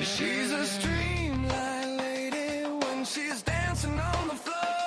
She's a streamline lady when she's dancing on the floor.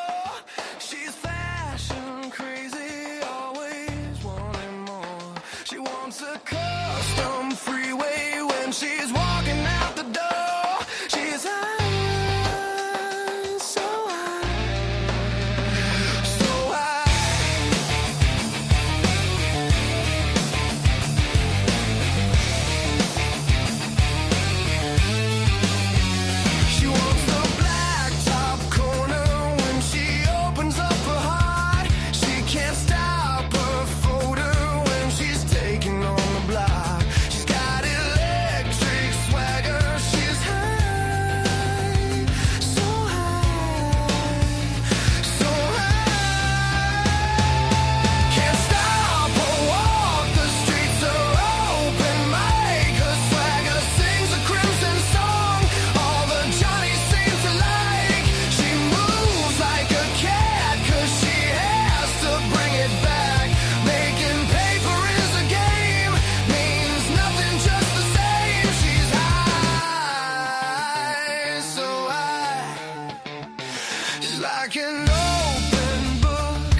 like an open book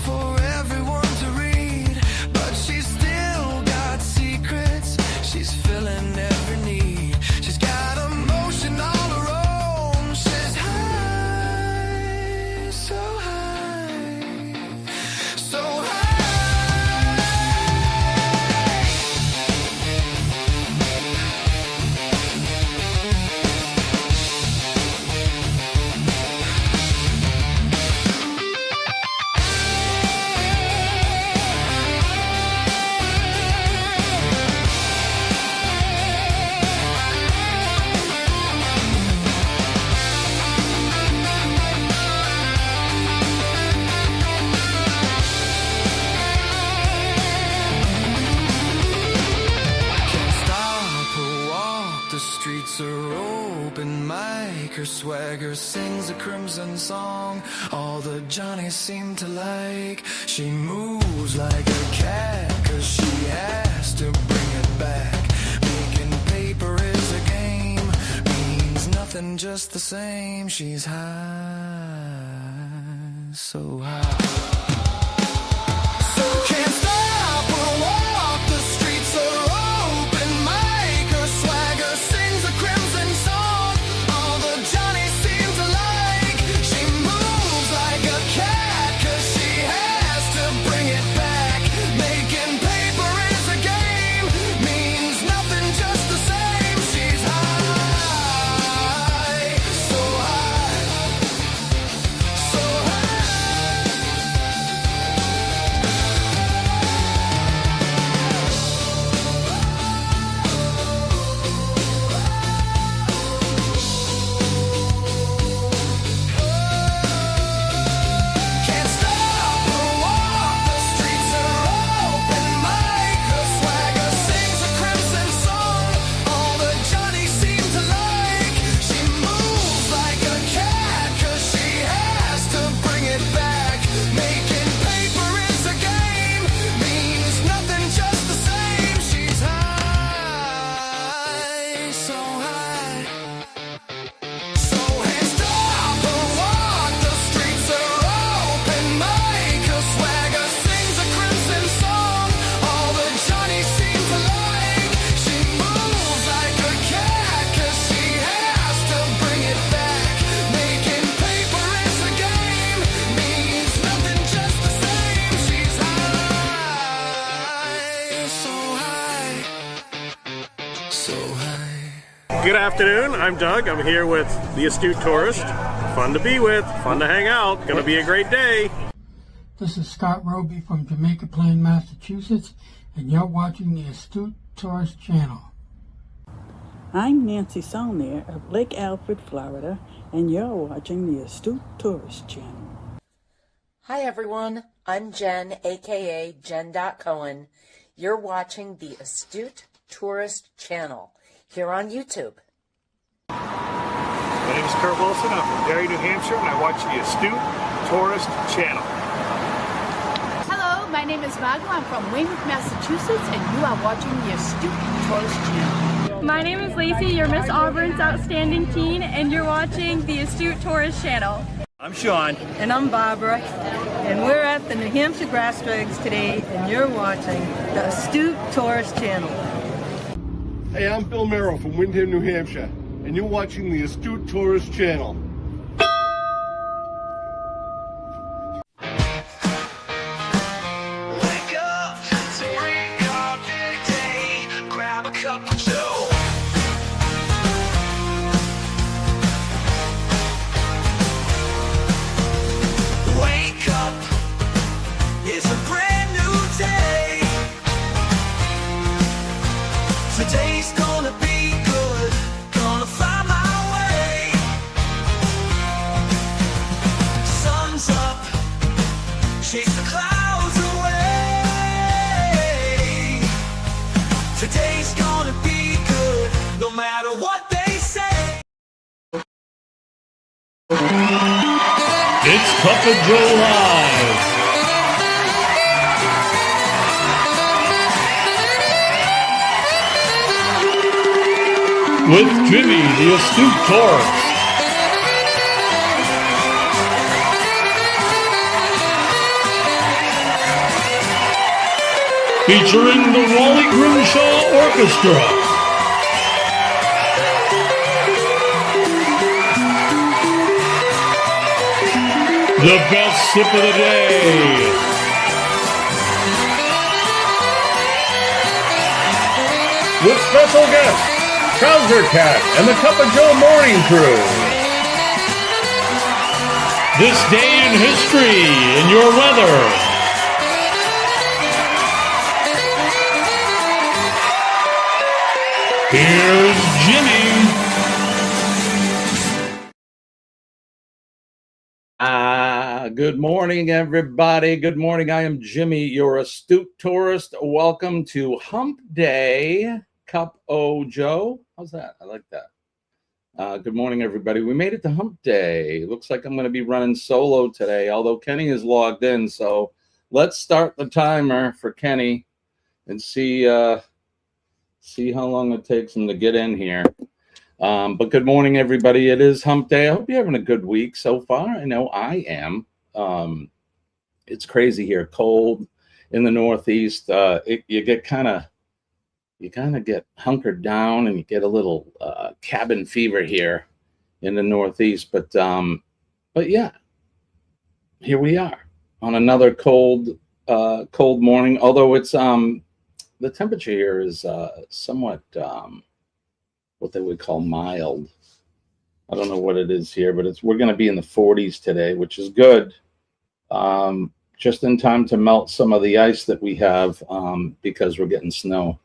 for everyone to read, but she's still got secrets. She's filling every need. She's got emotion all her own. She's high, so high, so high. Her open mic, her swagger sings a crimson song. All the Johnnies seem to like. She moves like a cat, cause she has to bring it back. Making paper is a game, means nothing, just the same. She's high, so high. Good afternoon, I'm Doug. I'm here with the Astute Tourist. Fun to be with, fun to hang out, gonna be a great day. This is Scott Roby from Jamaica Plain, Massachusetts, and you're watching the Astute Tourist channel. I'm Nancy Saulnier of Lake Alfred, Florida, and you're watching the Astute Tourist channel. Hi everyone, I'm Jen, aka Jen.Cohen. You're watching the Astute Tourist channel here on YouTube. My name is Kurt Wilson. I'm from Derry, New Hampshire, and I watch the Astute Tourist channel. Hello, my name is Margo. I'm from Weymouth, Massachusetts, and you are watching the Astute Tourist channel. My name is Lacey, you're Miss Auburn's Outstanding Teen, and you're watching the Astute Tourist channel. I'm Sean. And I'm Barbara, and we're at the New Hampshire Grass Drags today, and you're watching the Astute Tourist channel. Hey, I'm Bill Merrill from Windham, New Hampshire, and you're watching the Astute Tourist channel. Wake up, it's a great big day. Grab a cup of joe. Wake up, it's a brand new day. Today's gonna be good, gonna find my way. Sun's up, chase the clouds away. Today's gonna be good, no matter what they say. It's Cup of Joe Live. With Jimmy, the Astute Tourist. featuring the Wally Grimshaw Orchestra. The best sip of the day. With special guests, Trouser Cat and the Cup of Joe Morning Crew. This day in history in your weather. Here's Jimmy. Good morning, everybody. Good morning. I am Jimmy, your astute tourist. Welcome to Hump Day. Cup O Joe. How's that? I like that. Good morning, everybody. We made it to Hump Day. Looks like I'm going to be running solo today, although Kenny is logged in. So let's start the timer for Kenny and see how long it takes him to get in here. But good morning, everybody. It is Hump Day. I hope you're having a good week so far. I know I am. It's crazy here. Cold in the Northeast. You kind of get hunkered down and you get a little cabin fever here in the Northeast. But yeah, here we are on another cold morning. Although it's the temperature here is somewhat what they would call mild. I don't know what it is here, but we're going to be in the 40s today, which is good. Just in time to melt some of the ice that we have because we're getting snow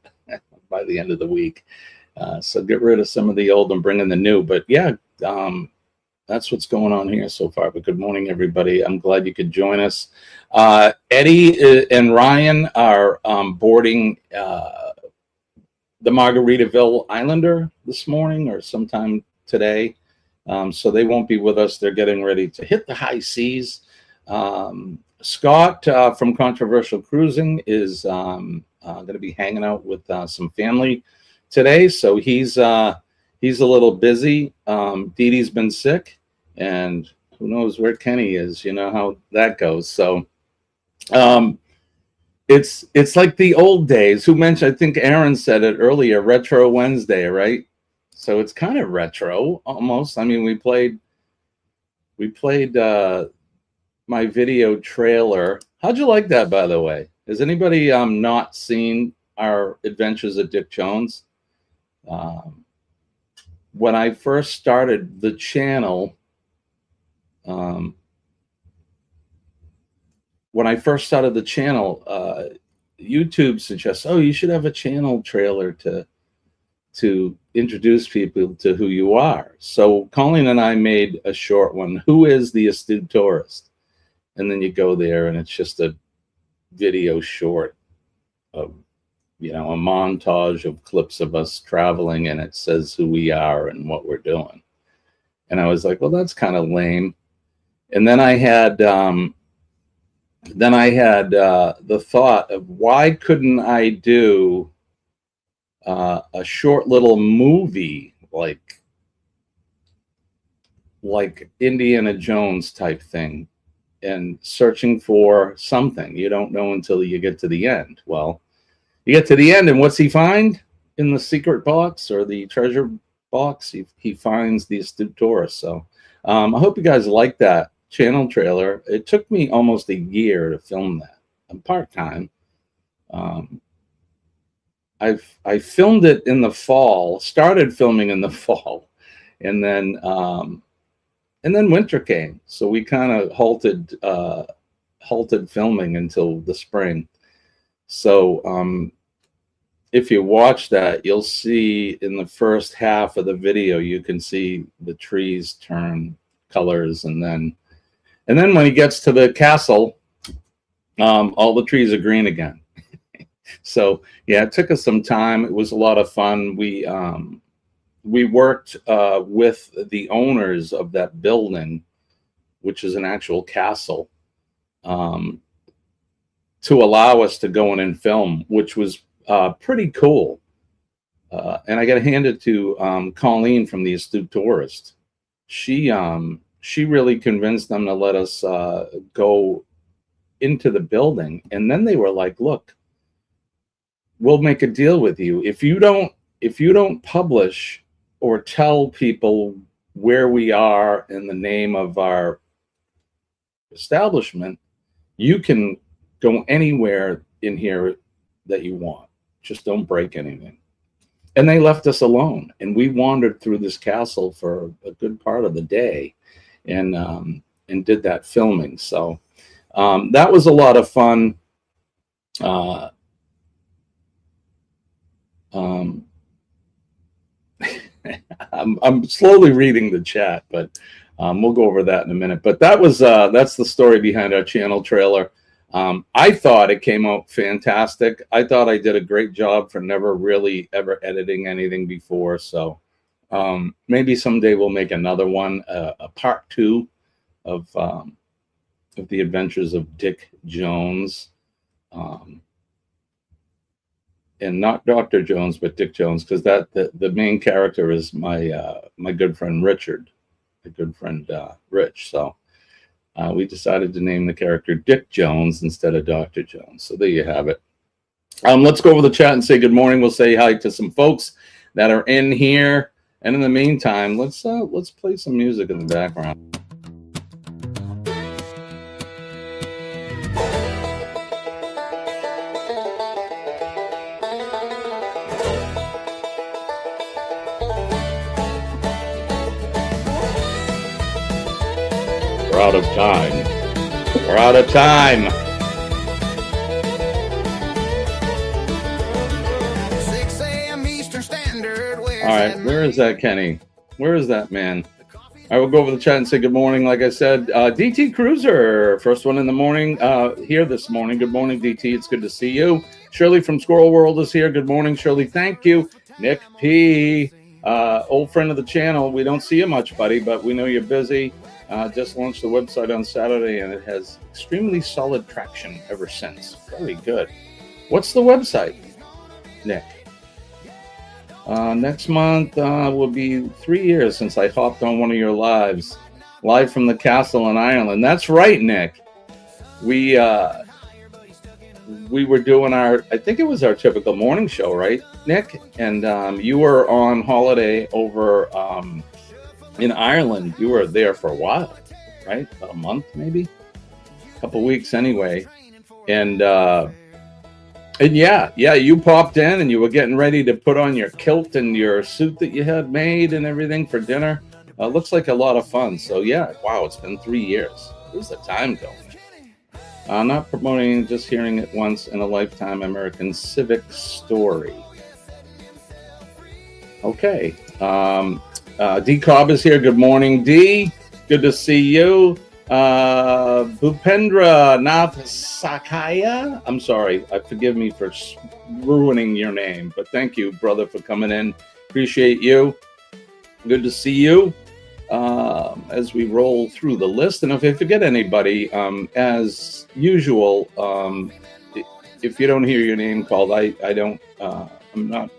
by the end of the week. So get rid of some of the old and bring in the new. But yeah, that's what's going on here so far. But good morning, everybody. I'm glad you could join us. Eddie and Ryan are boarding the Margaritaville Islander this morning or sometime today. So they won't be with us. They're getting ready to hit the high seas. Scott from Controversial Cruising is going to be hanging out with some family today. So he's a little busy. Dee Dee's been sick, and who knows where Kenny is. You know how that goes. So it's like the old days. Who mentioned? I think Aaron said it earlier. Retro Wednesday, right? So it's kind of retro almost. I mean, we played my video trailer. How'd you like that, by the way? Has anybody not seen our Adventures at Dick Jones? When I first started the channel, YouTube suggests, oh, you should have a channel trailer to introduce people to who you are. So Colleen and I made a short one. Who is the Astute Tourist? And then you go there and it's just a video short of, a montage of clips of us traveling, and it says who we are and what we're doing. And I was like, well, that's kind of lame. And then I had the thought of, why couldn't I do a short little movie like Indiana Jones type thing, and searching for something you don't know until you get to the end. Well, you get to the end, and what's he find in the secret box or the treasure box? He finds the Astute Tourist. So I hope you guys like that channel trailer. It took me almost a year to film that. I'm part-time. I filmed it in the fall, started filming in the fall, and then winter came. So we kind of halted filming until the spring. So if you watch that, you'll see in the first half of the video, you can see the trees turn colors, and then when he gets to the castle, all the trees are green again. So yeah, it took us some time. It was a lot of fun. We worked with the owners of that building, which is an actual castle, to allow us to go in and film, which was pretty cool. And I got to hand it to Colleen from the Astute Tourist. She really convinced them to let us go into the building, and then they were like, "Look, we'll make a deal with you. If you don't publish or tell people where we are in the name of our establishment, you can go anywhere in here that you want. Just don't break anything. And they left us alone, and we wandered through this castle for a good part of the day, and did that filming. So that was a lot of fun. I'm slowly reading the chat, but we'll go over that in a minute. But that was that's the story behind our channel trailer. I thought it came out fantastic. I thought I did a great job for never really ever editing anything before. So maybe someday we'll make another one, a part 2 of the adventures of Dick Jones. And not Dr. Jones, but Dick Jones, because the main character is my my good friend Richard, my good friend Rich. So we decided to name the character Dick Jones instead of Dr. Jones. So there you have it. Let's go over the chat and say good morning. We'll say hi to some folks that are in here, and in the meantime, let's play some music in the background. We're out of time. We're out of time. 6 a.m. Eastern Standard. All right, where is that, Kenny? Where is that man? I will go over the chat and say good morning. Like I said, DT Cruiser, first one in the morning here this morning. Good morning, DT. It's good to see you. Shirley from Squirrel World is here. Good morning, Shirley. Thank you. Nick P, old friend of the channel. We don't see you much, buddy, but we know you're busy. Just launched the website on Saturday, and it has extremely solid traction ever since. Very good. What's the website, Nick? Next month will be 3 years since I hopped on one of your lives, live from the castle in Ireland. That's right, Nick. We were doing I think it was our typical morning show, right, Nick? And you were on holiday over in Ireland. You were there for a while, right? About a month, maybe, a couple weeks anyway. And yeah, you popped in and you were getting ready to put on your kilt and your suit that you had made and everything for dinner. Looks like a lot of fun. So yeah, wow, it's been 3 years. Where's the time going? Not promoting, just hearing it once in a lifetime American civic story. Okay. D Cobb is here. Good morning, D. Good to see you. Bhupendra Nath Sakaya. I'm sorry. Forgive me for ruining your name, but thank you, brother, for coming in. Appreciate you. Good to see you. As we roll through the list, and if I forget anybody, as usual, if you don't hear your name called, I'm not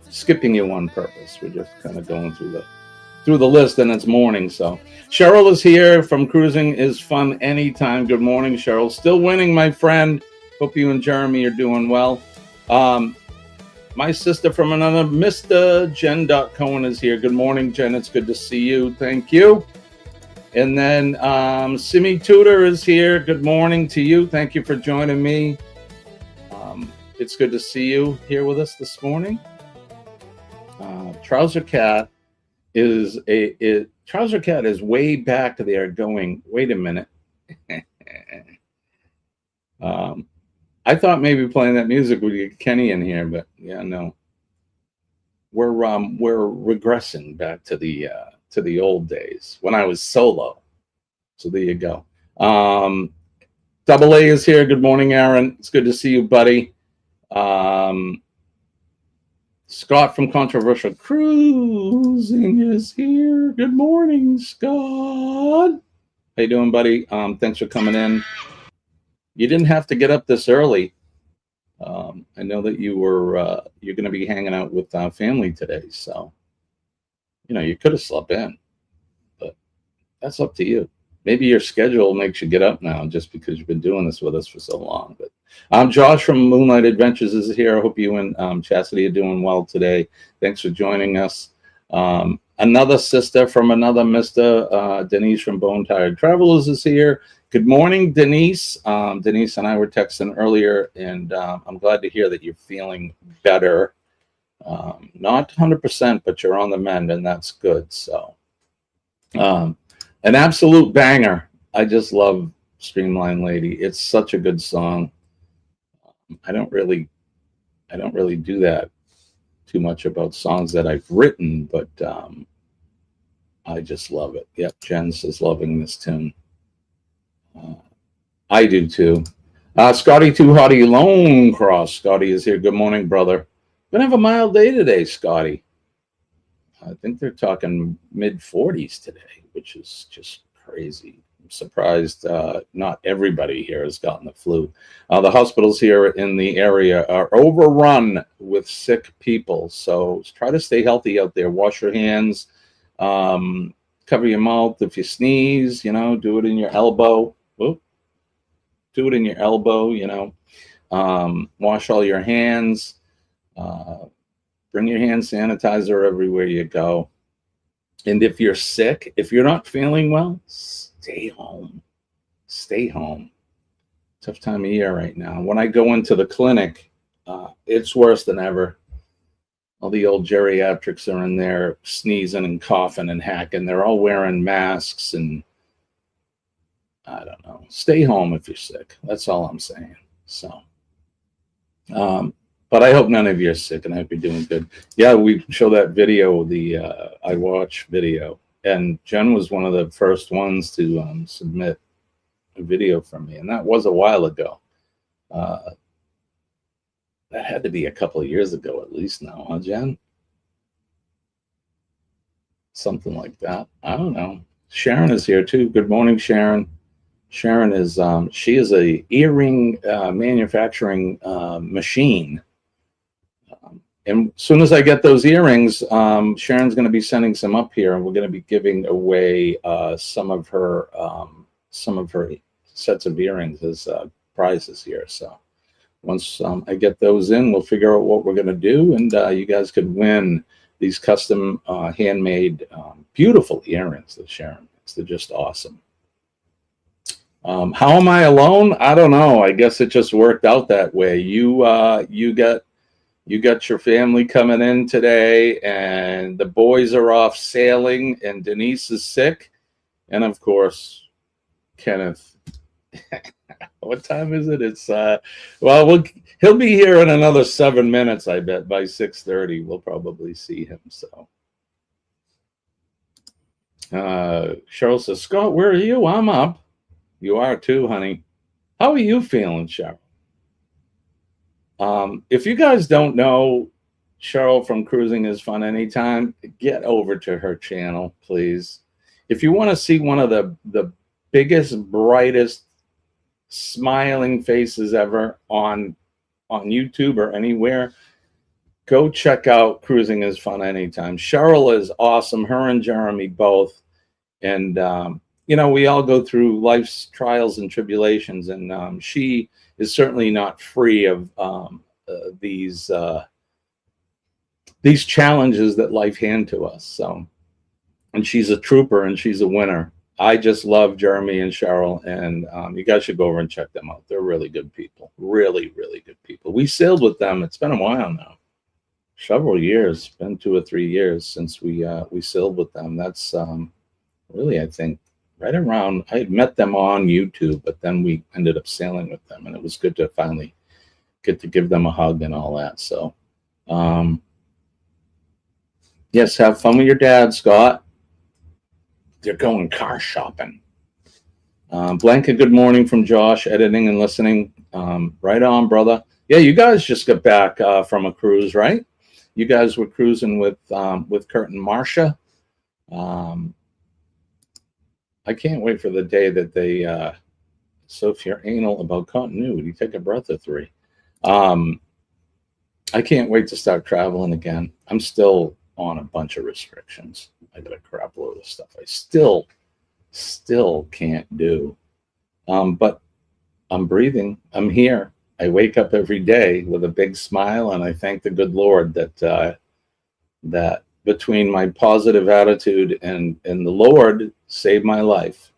skipping you on purpose. We're just kind of going through the list, and it's morning. So Cheryl is here from Cruising is Fun Anytime. Good morning, Cheryl. Still winning, my friend. Hope you and Jeremy are doing well. My sister from another, Mr. Jen Cohen is here. Good morning, Jen. It's good to see you. Thank you. And then Simi Tudor is here. Good morning to you. Thank you for joining me. It's good to see you here with us this morning. Trouser Cat is Trouser Cat is way back there going, wait a minute. I thought maybe playing that music would get Kenny in here, but yeah, no. We're regressing back to the old days when I was solo. So there you go. Double A is here. Good morning, Aaron. It's good to see you, buddy. Scott from Controversial Cruising is here. Good morning, Scott. How you doing, buddy? Thanks for coming in. You didn't have to get up this early. I know that you're going to be hanging out with family today, so you could have slept in, but that's up to you. Maybe your schedule makes you get up now just because you've been doing this with us for so long. But Josh from Moonlight Adventures is here. I hope you and Chastity are doing well today. Thanks for joining us. Another sister from another Mr. Denise from Bone Tired Travelers is here. Good morning, Denise. Denise and I were texting earlier, and I'm glad to hear that you're feeling better. Not 100%, but you're on the mend, and that's good. So, an absolute banger. I just love Streamline Lady. It's such a good song. I don't really do that too much about songs that I've written, but I just love it. Yep, Jens is loving this tune. I do too. Scotty Too Hottie Lone Cross. Scotty is here. Good morning, brother. Gonna have a mild day today, Scotty. I think they're talking mid-40s today, which is just crazy. I'm surprised not everybody here has gotten the flu. The hospitals here in the area are overrun with sick people, so try to stay healthy out there. Wash your hands, cover your mouth. If you sneeze, do it in your elbow. Whoop. Do it in your elbow, wash all your hands. Bring your hand sanitizer everywhere you go. And if you're sick, if you're not feeling well, stay home. Stay home. Tough time of year right now. When I go into the clinic, it's worse than ever. All the old geriatrics are in there sneezing and coughing and hacking. They're all wearing masks, and I don't know. Stay home if you're sick. That's all I'm saying. So, but I hope none of you are sick, and I hope you're doing good. Yeah, we show that video, the I Watch video, and Jen was one of the first ones to submit a video from me, and that was a while ago. That had to be a couple of years ago at least now, huh, Jen? Something like that. I don't know. Sharon is here too. Good morning, Sharon. Sharon is she is a earring manufacturing machine. And as soon as I get those earrings, Sharon's going to be sending some up here, and we're going to be giving away some of her sets of earrings as prizes here. So once I get those in, we'll figure out what we're going to do, and you guys could win these custom handmade beautiful earrings that Sharon makes. They're just awesome. How am I alone? I don't know. I guess it just worked out that way. You got your family coming in today, and the boys are off sailing, and Denise is sick, and of course, Kenneth. What time is it? It's he'll be here in another 7 minutes, I bet. By 6:30, we'll probably see him. So, Cheryl says, Scott, where are you? I'm up. You are too, honey. How are you feeling, Cheryl? If you guys don't know Cheryl from Cruising is Fun Anytime, get over to her channel, please. If you want to see one of the biggest, brightest, smiling faces ever on YouTube or anywhere, go check out Cruising is Fun Anytime. Cheryl is awesome. Her and Jeremy both. And, we all go through life's trials and tribulations, and she is certainly not free of these challenges that life hand to us. So, and she's a trooper and she's a winner. I just love Jeremy and Cheryl, and you guys should go over and check them out. They're really good people. Really, really good people. We sailed with them. It's been a while now. Several years. It's been 2 or 3 years since we sailed with them. That's really, I think, right around, I had met them on YouTube, but then we ended up sailing with them, and it was good to finally get to give them a hug and all that. So, yes, have fun with your dad, Scott. They're going car shopping. Blanca, good morning from Josh, editing and listening. Right on, brother. Yeah, you guys just got back from a cruise, right? You guys were cruising with Kurt and Marcia. I can't wait for the day that they, so if you're anal about continuity, take a breath or 3. I can't wait to start traveling again. I'm still on a bunch of restrictions. I got a crap load of stuff I still can't do. But I'm breathing. I'm here. I wake up every day with a big smile, and I thank the good Lord that that between my positive attitude and the Lord saved my life,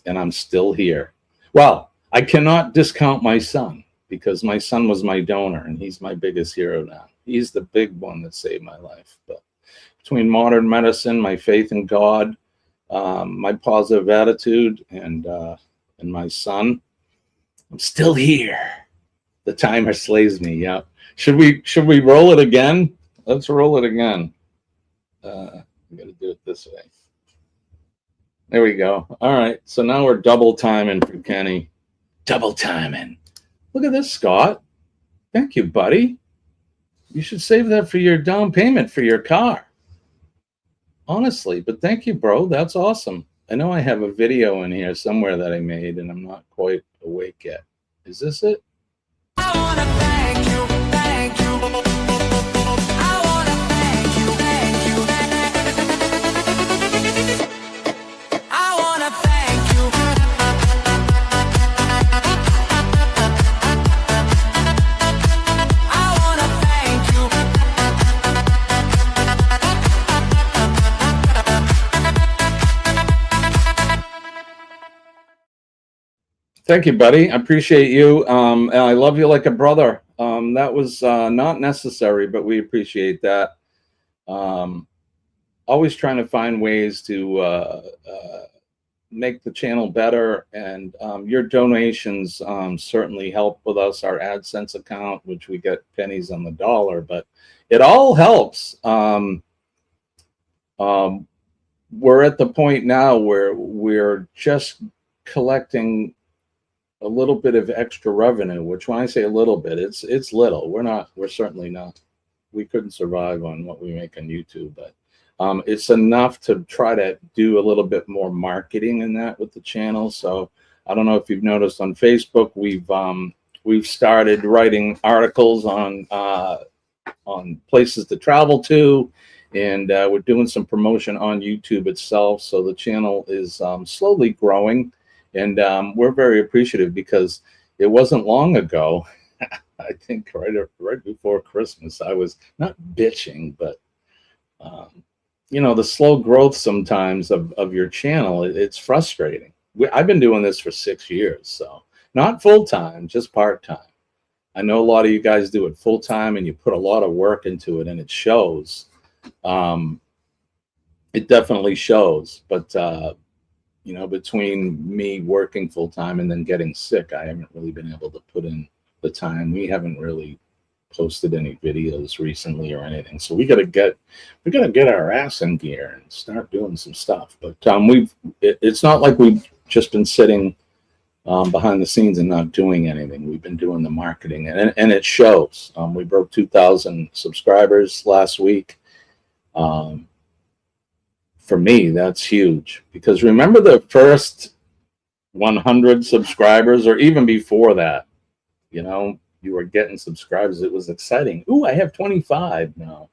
and I'm still here. Well, I cannot discount my son, because my son was my donor, and he's my biggest hero now. He's the big one that saved my life. But between modern medicine, my faith in God, my positive attitude, and my son, I'm still here. The timer slays me. Yeah. Should we roll it again? Let's roll it again. We got to do it this way. There we go. All right. So now we're double timing for Kenny. Double timing. Look at this, Scott. Thank you, buddy. You should save that for your down payment for your car. Honestly, but thank you, bro. That's awesome. I know I have a video in here somewhere that I made, and I'm not quite awake yet. Is this it? Thank you, buddy. I appreciate you. And I love you like a brother. That was not necessary, but we appreciate that. Always trying to find ways to make the channel better. And your donations certainly help with us, our AdSense account, which we get pennies on the dollar, but it all helps. We're at the point now where we're just collecting a little bit of extra revenue, which when I say a little bit, it's little. We're certainly not. We couldn't survive on what we make on YouTube, but it's enough to try to do a little bit more marketing in that with the channel. So I don't know if you've noticed on Facebook, we've started writing articles on places to travel to, and we're doing some promotion on YouTube itself. So the channel is slowly growing. And we're very appreciative, because it wasn't long ago, I think right before Christmas, I was not bitching, but, the slow growth sometimes of your channel, it's frustrating. I've been doing this for 6 years, so not full-time, just part-time. I know a lot of you guys do it full-time, and you put a lot of work into it, and it shows. It definitely shows, but between me working full time and then getting sick, I haven't really been able to put in the time. We haven't really posted any videos recently or anything. So we gotta get our ass in gear and start doing some stuff. But it's not like we've just been sitting behind the scenes and not doing anything. We've been doing the marketing, and it shows. We broke 2,000 subscribers last week. For me, that's huge, because remember the first 100 subscribers, or even before that, you were getting subscribers. It was exciting. Ooh, I have 25 now.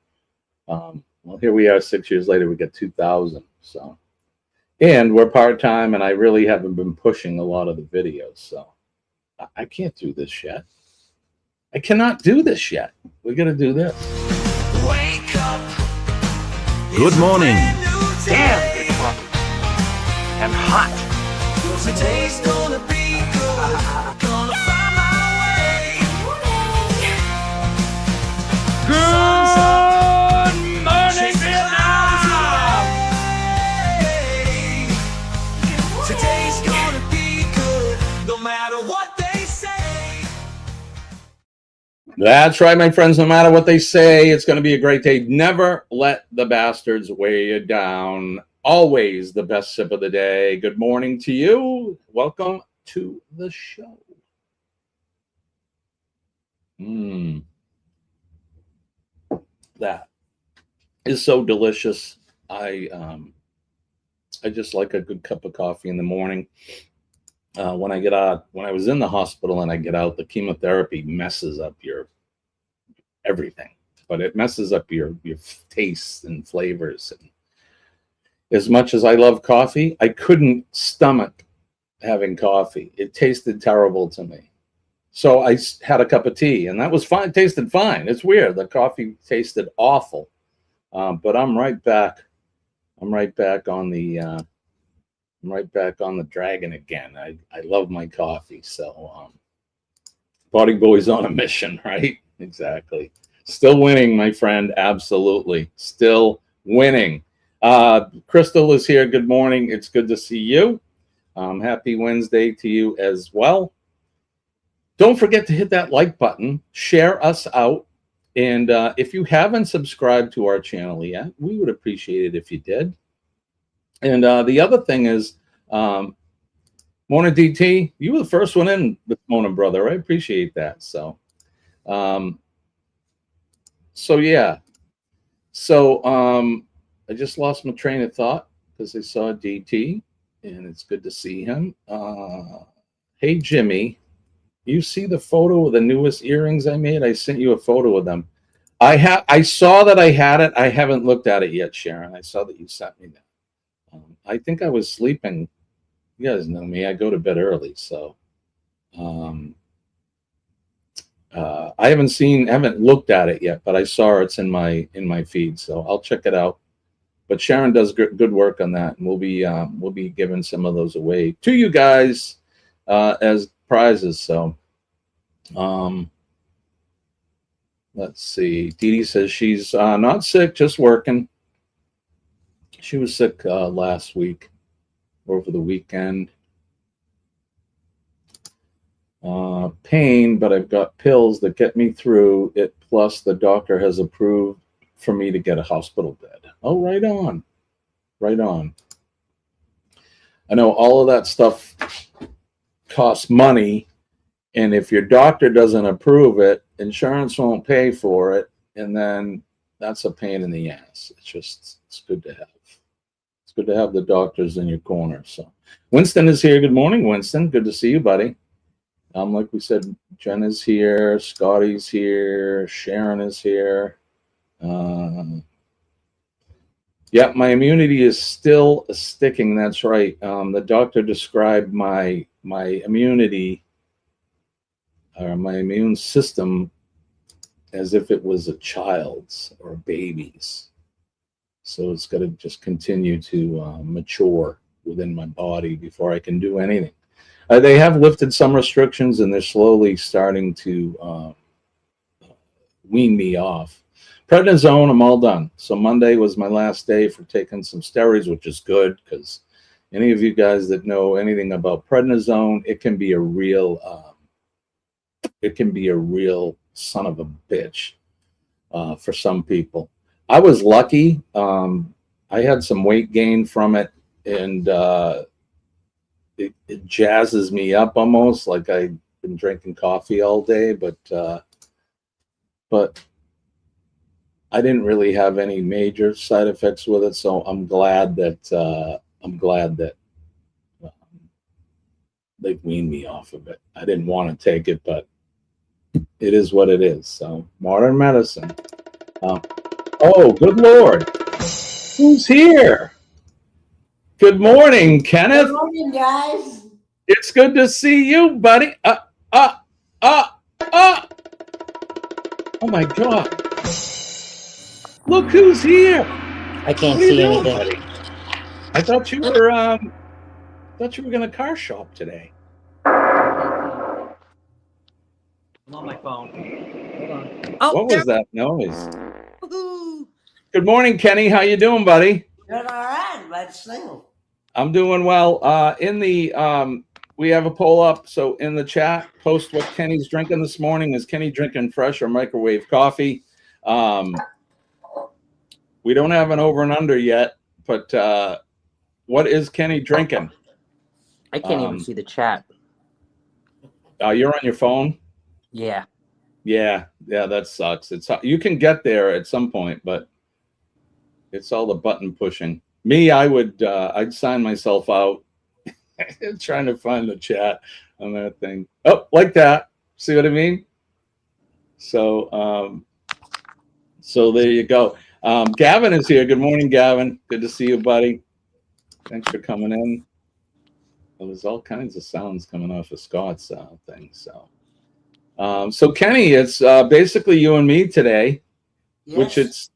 Well, here we are 6 years later, we got 2,000. So, and we're part-time, and I really haven't been pushing a lot of the videos. So I can't do this yet. I cannot do this yet. We got to do this. Wake up. Good morning. Damn, it's fluffy and hot. Today's gonna be good. Gonna find my way. Good morning, Vietnam. Today's gonna be good, no matter what they say. That's right, my friends. No matter what they say, it's going to be a great day. Never let the bastards weigh you down. Always the best sip of the day. Good morning to you. Welcome to the show. That is so delicious. I just like a good cup of coffee in the morning. When I was in the hospital and I get out, the chemotherapy messes up your everything, but it messes up your tastes and flavors. And as much as I love coffee, I couldn't stomach having coffee. It tasted terrible to me. So I had a cup of tea, and that was fine. It tasted fine. It's weird. The coffee tasted awful, but I'm right back. I'm right back on the. I'm right back on the dragon again. I love my coffee. So, Body Boy's on a mission, right? Exactly. Still winning, my friend. Absolutely, still winning. Crystal is here. Good morning. It's good to see you. Happy Wednesday to you as well. Don't forget to hit that like button, share us out, and if you haven't subscribed to our channel yet, we would appreciate it if you did. And the other thing is, Mona DT, you were the first one in this morning, brother. I appreciate that. So, yeah. So I just lost my train of thought because I saw DT, and it's good to see him. Hey, Jimmy. You see the photo of the newest earrings I made? I sent you a photo of them. I saw that I had it. I haven't looked at it yet, Sharon. I saw that you sent me that. I think I was sleeping. You guys know me. I go to bed early, so I haven't looked at it yet, but I saw it's in my feed, so I'll check it out. But Sharon does good work on that, and we'll be giving some of those away to you guys as prizes. So let's see. Dee Dee says she's not sick, just working. She was sick last week, over the weekend. Pain, but I've got pills that get me through it, plus the doctor has approved for me to get a hospital bed. Oh, right on. Right on. I know all of that stuff costs money, and if your doctor doesn't approve it, insurance won't pay for it, and then that's a pain in the ass. It's good to have. It's good to have the doctors in your corner. So Winston is here. Good morning, Winston. Good to see you, buddy. Like we said, Jen is here, Scotty's here, Sharon is here. Yeah, my immunity is still sticking. That's right. The doctor described my immunity, or my immune system, as if it was a child's or a baby's. So it's got to just continue to mature within my body before I can do anything. They have lifted some restrictions, and they're slowly starting to wean me off. Prednisone, I'm all done. So Monday was my last day for taking some steroids, which is good, because any of you guys that know anything about prednisone, it can be a real son of a bitch for some people. I was lucky. I had some weight gain from it, and it jazzes me up almost like I've been drinking coffee all day, but I didn't really have any major side effects with it, so I'm glad that they've weaned me off of it. I didn't want to take it, but it is what it is. So modern medicine. Oh, good Lord, who's here? Good morning, Kenneth. Good morning, guys. It's good to see you, buddy. Oh my God. Look who's here. I can't see anything. Buddy? I thought you were gonna car shop today. I'm on my phone. Hold on. Oh, what was that noise? Good morning, Kenny. How you doing, buddy? Doing all right. Let's see. I'm doing well. In the we have a poll up, so in the chat, post what Kenny's drinking this morning. Is Kenny drinking fresh or microwave coffee? We don't have an over and under yet, but what is Kenny drinking? I can't even see the chat. You're on your phone? Yeah. Yeah, that sucks. You can get there at some point, but it's all the button pushing. Me, I'd sign myself out trying to find the chat on that thing. Oh, like that. See what I mean? So there you go. Gavin is here. Good morning, Gavin. Good to see you, buddy. Thanks for coming in. Well, there's all kinds of sounds coming off of Scott's thing. So So Kenny, it's basically you and me today, which it's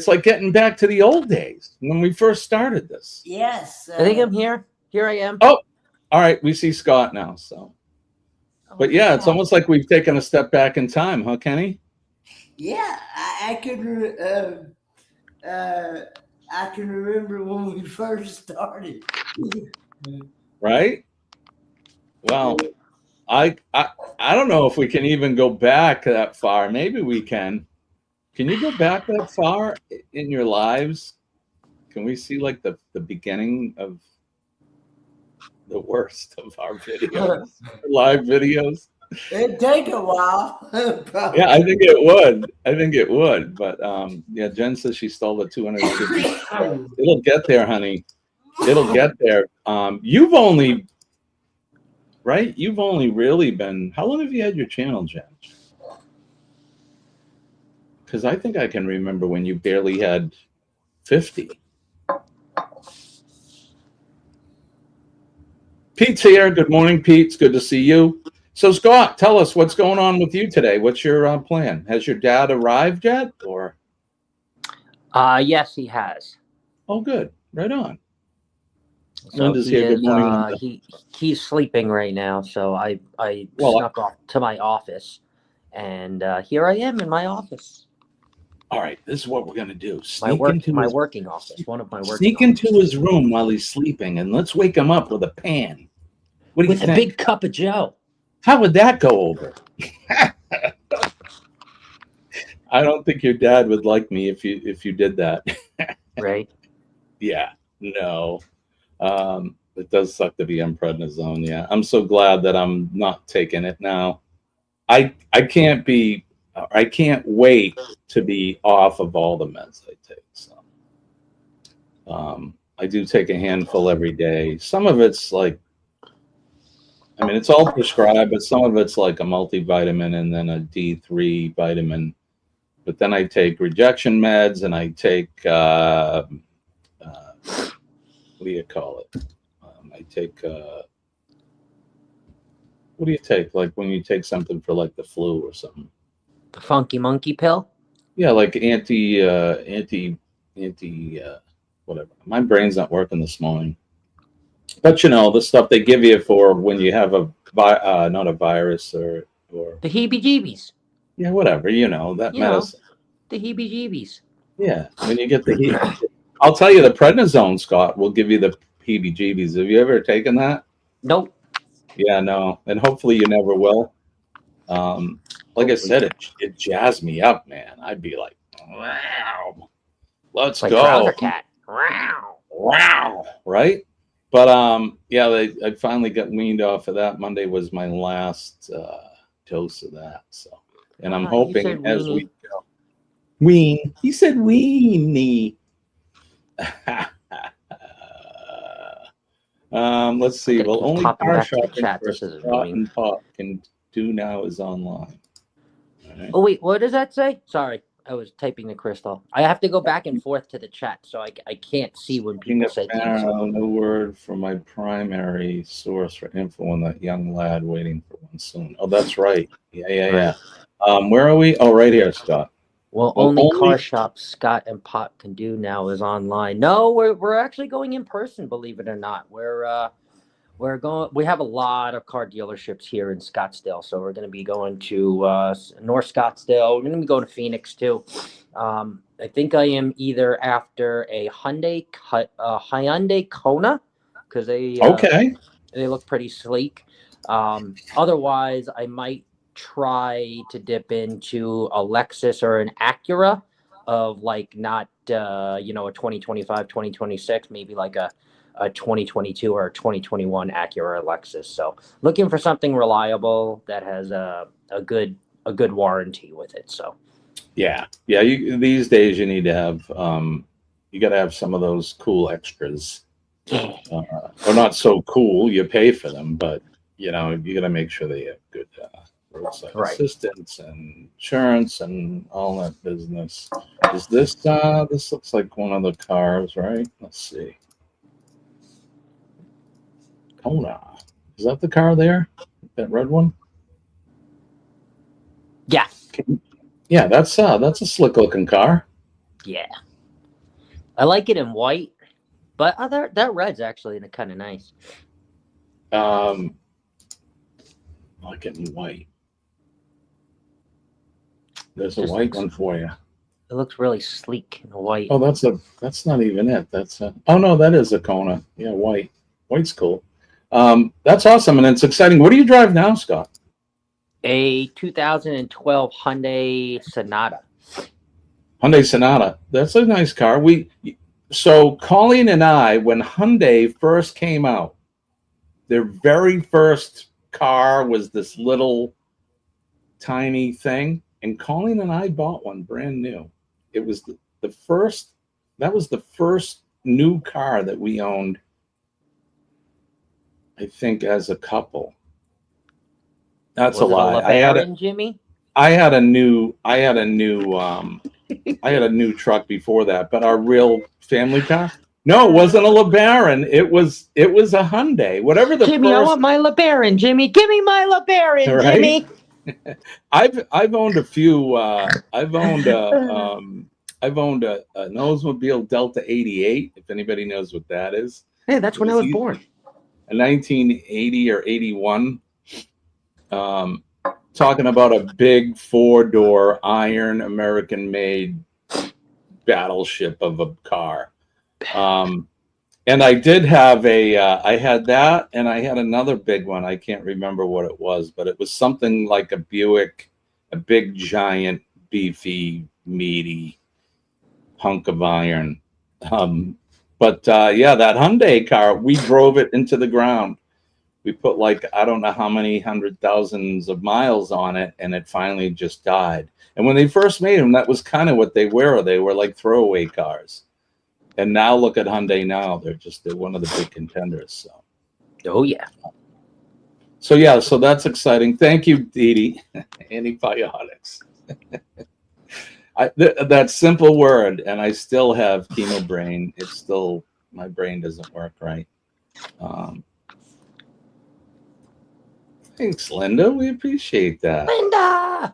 like getting back to the old days when we first started this. Yes. I think I'm here. Here I am. Oh, all right. We see Scott now. So, but yeah, it's almost like we've taken a step back in time, huh, Kenny? Yeah, I can remember when we first started. Right. Well, I don't know if we can even go back that far. Maybe we can. Can you go back that far in your lives? Can we see like the beginning of the worst of our videos, live videos? It'd take a while. Yeah, I think it would. I think it would. But yeah, Jen says she stole the 250. It'll get there, honey. It'll get there. You've only really been. How long have you had your channel, Jen? Because I think I can remember when you barely had 50. Pete's here. Good morning, Pete. It's good to see you. So, Scott, tell us what's going on with you today. What's your plan? Has your dad arrived yet, or? Yes, he has. Oh, good. Right on. So Linda's he here. is, Good morning. he's sleeping right now. So I snuck off to my office, and here I am in my office. All right, this is what we're gonna do. My working office. One of my working. Sneak into his room while he's sleeping, and let's wake him up with a pan. What do you think? With a big cup of Joe. How would that go over? I don't think your dad would like me if you did that. Right? Yeah. No. It does suck to be on prednisone. Yeah. I'm so glad that I'm not taking it now. I can't wait to be off of all the meds I take. So I do take a handful every day. Some of it's like, I mean, it's all prescribed, but some of it's like a multivitamin and then a D3 vitamin. But then I take rejection meds, and I take what do you call it? I take what do you take? Like when you take something for like the flu or something. The funky monkey pill? Yeah, like anti whatever. My brain's not working this morning. But you know, the stuff they give you for when you have not a virus or the heebie-jeebies. Yeah, whatever, you know, that medicine. The heebie-jeebies. Yeah, when you get the I'll tell you, the prednisone, Scott, will give you the heebie-jeebies. Have you ever taken that? Nope. Yeah, no, and hopefully you never will. Like I said, it jazzed me up, man. I'd be like, wow, let's like go. Trouser Cat. Wow. Wow. Right? But yeah, I finally got weaned off of that. Monday was my last dose of that. So, and I'm hoping as we go. Wean. He said weenie. Let's see. Well, only car shopping for Scott and Pop can do now is online. Right. Oh wait, what does that say? Sorry, I was typing to Crystal. I have to go back and forth to the chat, so I can't see when people say things. No word from my primary source for info on that young lad waiting for one soon. Oh, that's right. Yeah. Where are we? Oh, right here, Scott. Well, only car shops Scott and Pop can do now is online. No, we're actually going in person, believe it or not. We're going. We have a lot of car dealerships here in Scottsdale, so we're going to be going to North Scottsdale. We're going to be going to Phoenix too. I think I am either after a Hyundai Kona because they look pretty sleek. Otherwise, I might try to dip into a Lexus or an Acura of like not a 2025, 2026, maybe like a 2022 or a 2021 Acura or Lexus. So looking for something reliable that has a good warranty with it. So yeah. These days you need to have you got to have some of those cool extras. Or not so cool. You pay for them, but you got to make sure they have good roadside assistance and insurance and all that business. Is this this looks like one of the cars, right? Let's see. Kona. Is that the car there? That red one? Yeah. Yeah, that's a slick looking car. Yeah. I like it in white, but that red's actually kind of nice. I like it in white. There's a white one for you. It looks really sleek in white. Oh, that's not even it. Oh no, that is a Kona. Yeah, white. White's cool. That's awesome, and it's exciting. What do you drive now, Scott? A 2012 Hyundai Sonata. Hyundai Sonata. That's a nice car. So Colleen and I, when Hyundai first came out, their very first car was this little tiny thing, and Colleen and I bought one brand new. It was the first. That was the first new car that we owned, I think, as a couple. That's a lie. I had a new truck before that, but our real family car. No, it wasn't a LeBaron. It was a Hyundai. Whatever the Jimmy, I want my LeBaron. Jimmy, give me my LeBaron, right? Jimmy. I've owned a few. I've owned an Oldsmobile Delta 88. If anybody knows what that is. Hey, that's when I was born. A 1980 or 81. Talking about a big 4-door iron American-made battleship of a car. And I did have I had that, and I had another big one. I can't remember what it was, but it was something like a Buick, a big, giant, beefy, meaty hunk of iron. But yeah, that Hyundai car, we drove it into the ground. We put I don't know how many 100,000s of miles on it, and it finally just died. And when they first made them, that was kind of what they were. They were like throwaway cars. And now look at Hyundai now. They're one of the big contenders. So. Oh, yeah. So, yeah, so that's exciting. Thank you, Dee Dee. Antibiotics. That simple word, and I still have chemo brain. My brain doesn't work right. Thanks, Linda. We appreciate that. Linda!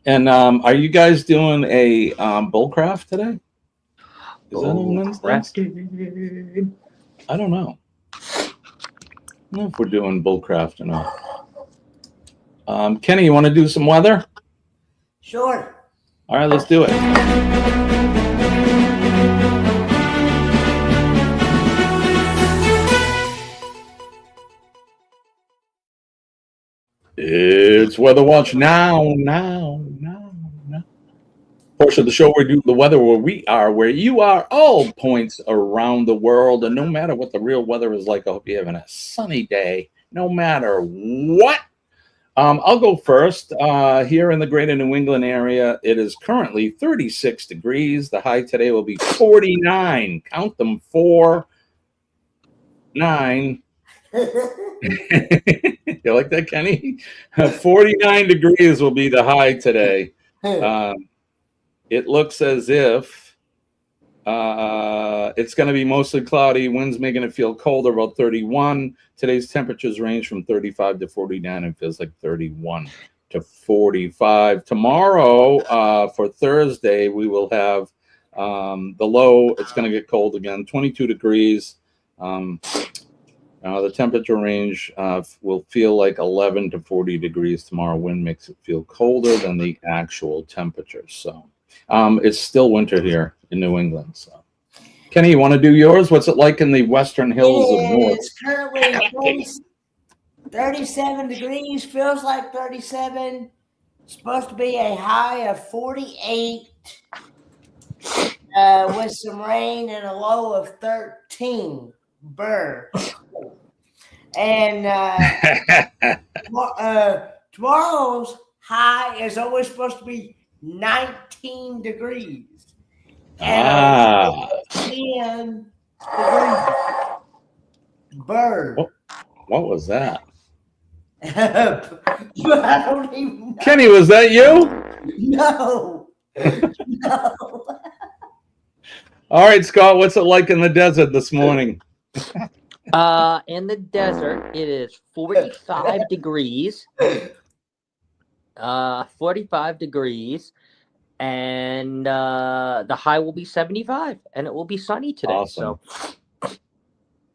And are you guys doing a bullcraft today? Is that on Wednesday? I don't know. I don't know if we're doing bullcraft or not. Kenny, you want to do some weather? Sure. All right, let's do it. It's Weather Watch now. Portion of the show where we do the weather where you are, all points around the world. And no matter what the real weather is like, I hope you're having a sunny day, no matter what. I'll go first. Here in the greater New England area, it is currently 36 degrees. The high today will be 49. Count them, 4, 9. You like that, Kenny? 49 degrees will be the high today. It looks as if it's going to be mostly cloudy. Winds making it feel colder, about 31. Today's temperatures range from 35 to 49 and feels like 31 to 45. Tomorrow, for Thursday, we will have the low. It's going to get cold again, 22 degrees. The temperature range will feel like 11 to 40 degrees tomorrow. Wind makes it feel colder than the actual temperature. So it's still winter here in New England. So, Kenny, you want to do yours? What's it like in the western hills of North? It's currently 37 degrees. Feels like 37. Supposed to be a high of 48 with some rain and a low of 13. Burr. And tomorrow's high is always supposed to be 19 degrees. And 10 degrees. Burr. What was that? I don't even know. Kenny, was that you? No. No. All right, Scott, what's it like in the desert this morning? In the desert, it is 45 degrees. 45 degrees, and the high will be 75, and it will be sunny today. Awesome. So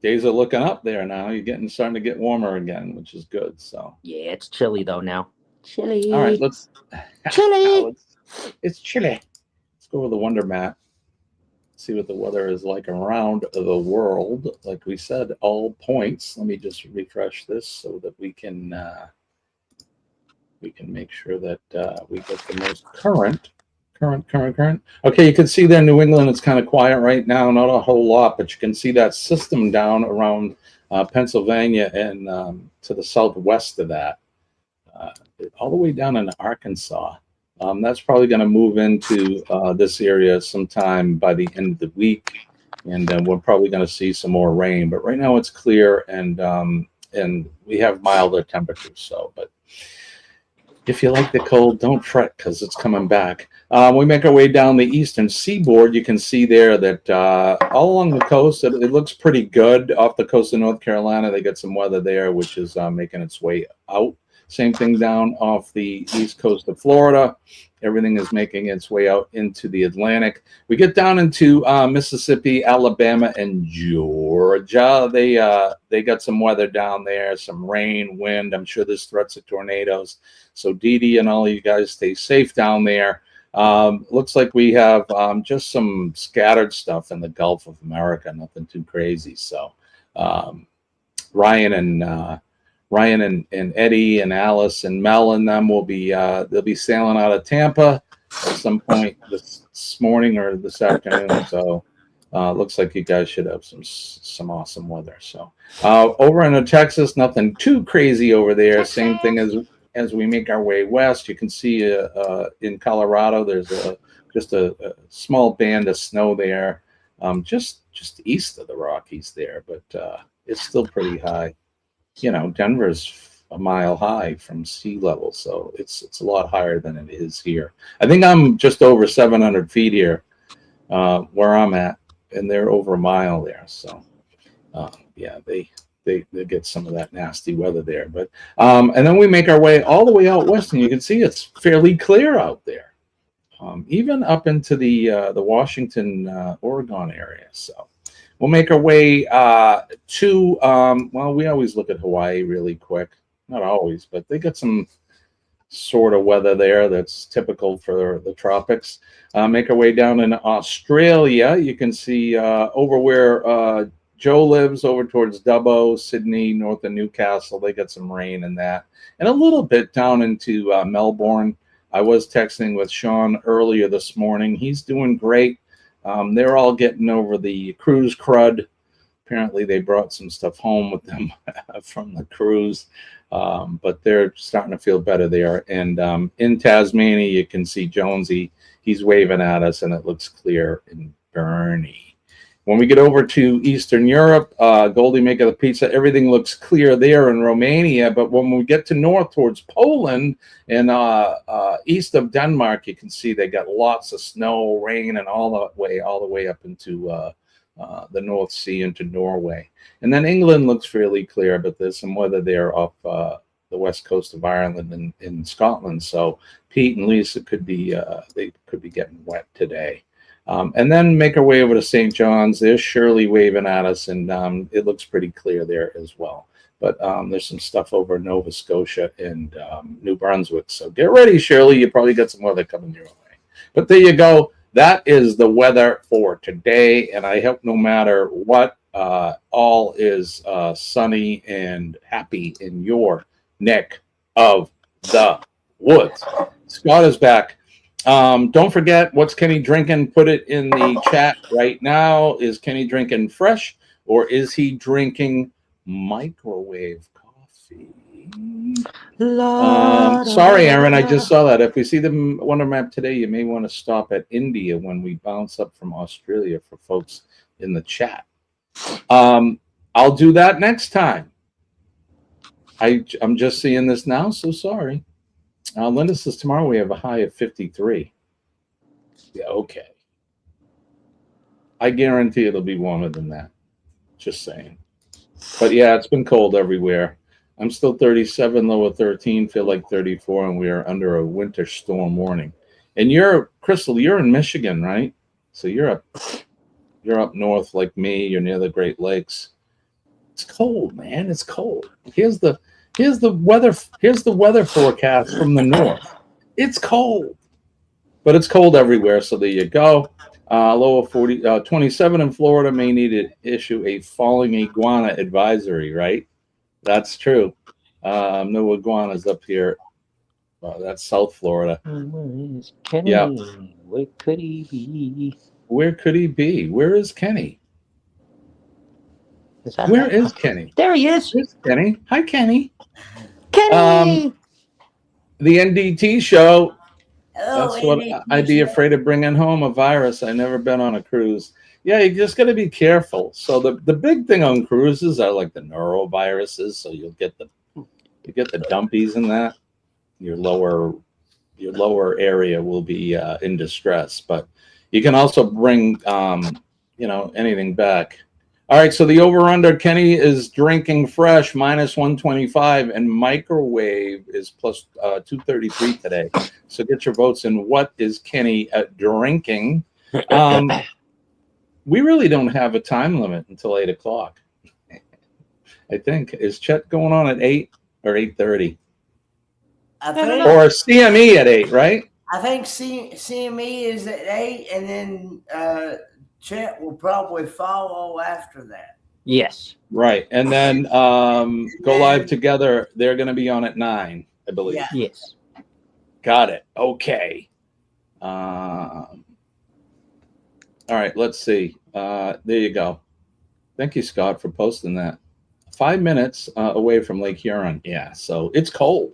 days are looking up there now. You're starting to get warmer again, which is good. So yeah, it's chilly though now. Chilly. all right, chilly. It's chilly. Let's go with the Wonder Mat. See what the weather is like around the world. Like we said, all points. Let me just refresh this so that we can make sure that we get the most current. Okay, you can see there, New England. It's kind of quiet right now, not a whole lot, but you can see that system down around Pennsylvania and to the southwest of that, all the way down in Arkansas. That's probably going to move into this area sometime by the end of the week, and we're probably going to see some more rain. But right now it's clear, and we have milder temperatures. So, but if you like the cold, don't fret because it's coming back. We make our way down the eastern seaboard. You can see there that all along the coast, it looks pretty good. Off the coast of North Carolina, they get some weather there, which is making its way out. Same thing down off the east coast of Florida. Everything is making its way out into the Atlantic. We get down into Mississippi, Alabama, and Georgia. They got some weather down there, some rain, wind. I'm sure there's threats of tornadoes. So Dee Dee and all of you guys stay safe down there. Looks like we have just some scattered stuff in the Gulf of America, nothing too crazy. So Ryan and Eddie and Alice and Mel and them will be they'll be sailing out of Tampa at some point this morning or this afternoon. So looks like you guys should have some awesome weather. So over in Texas, nothing too crazy over there. Same thing as we make our way west. You can see in Colorado there's just a small band of snow there, just east of the Rockies there, but it's still pretty high. You know, Denver's a mile high from sea level, so it's a lot higher than it is here. I think I'm just over 700 feet here where I'm at, and they're over a mile there. So yeah, they get some of that nasty weather there. But and then we make our way all the way out west, and you can see it's fairly clear out there, even up into the Washington, Oregon area. So we'll make our way to, well, we always look at Hawaii really quick. Not always, but they got some sort of weather there that's typical for the tropics. Make our way down in Australia. You can see over where Joe lives, over towards Dubbo, Sydney, north of Newcastle. They got some rain in that. And a little bit down into Melbourne. I was texting with Sean earlier this morning. He's doing great. They're all getting over the cruise crud. Apparently they brought some stuff home with them from the cruise, but they're starting to feel better there. And in Tasmania, you can see Jonesy. He's waving at us, and it looks clear in Burnie. When we get over to Eastern Europe, Goldie making the pizza, everything looks clear there in Romania. But when we get to north towards Poland and east of Denmark, you can see they got lots of snow, rain, and all the way up into the North Sea into Norway. And then England looks fairly clear, but there's some weather there off the west coast of Ireland and in Scotland. So Pete and Lisa could be they could be getting wet today. And then make our way over to St. John's. There's Shirley waving at us, and it looks pretty clear there as well. But there's some stuff over in Nova Scotia and New Brunswick. So get ready, Shirley. You probably got some weather coming your way. But there you go. That is the weather for today. And I hope no matter what, all is sunny and happy in your neck of the woods. Scott is back. Don't forget, what's Kenny drinking? Put it in the chat right now. Is Kenny drinking fresh, or is he drinking microwave coffee? Sorry, Aaron, I just saw that. If we see the Wonder Map today, you may want to stop at India when we bounce up from Australia for folks in the chat. I'll do that next time. I'm just seeing this now, so sorry. Linda says tomorrow we have a high of 53. Yeah, okay. I guarantee it'll be warmer than that. Just saying. But yeah, it's been cold everywhere. I'm still 37, low of 13, feel like 34, and we are under a winter storm warning. And Crystal, you're in Michigan, right? So you're up north like me. You're near the Great Lakes. It's cold, man. It's cold. Here's the weather forecast from the north. It's cold, but it's cold everywhere. So there you go. Low of 27 in Florida may need to issue a falling iguana advisory, right? That's true. No iguanas up here. That's South Florida. Where is Kenny? Yeah. Where could he be? Where could he be? Where is Kenny? Where is Kenny? There he is. There's Kenny. Hi, Kenny. Kenny. The NDT show. Hello, That's what NDT I'd be show. afraid of bringing home, a virus. I never been on a cruise. Yeah, you just got to be careful. So the big thing on cruises are like the noroviruses. So you get the dumpies in that. Your lower area will be in distress, but you can also bring anything back. All right, so the over-under, Kenny is drinking fresh, minus 125, and microwave is plus 233 today. So get your votes in. What is Kenny drinking? We really don't have a time limit until 8 o'clock. I think. Is Chet going on at 8 or 8:30? Or CME at 8, right? I think CME is at 8, and then Chet will probably follow after that. Yes. Right. And then Go Live Together, they're going to be on at 9, I believe. Yeah. Yes. Got it. Okay. All right, let's see. There you go. Thank you, Scott, for posting that. 5 minutes away from Lake Huron. Yeah, so it's cold.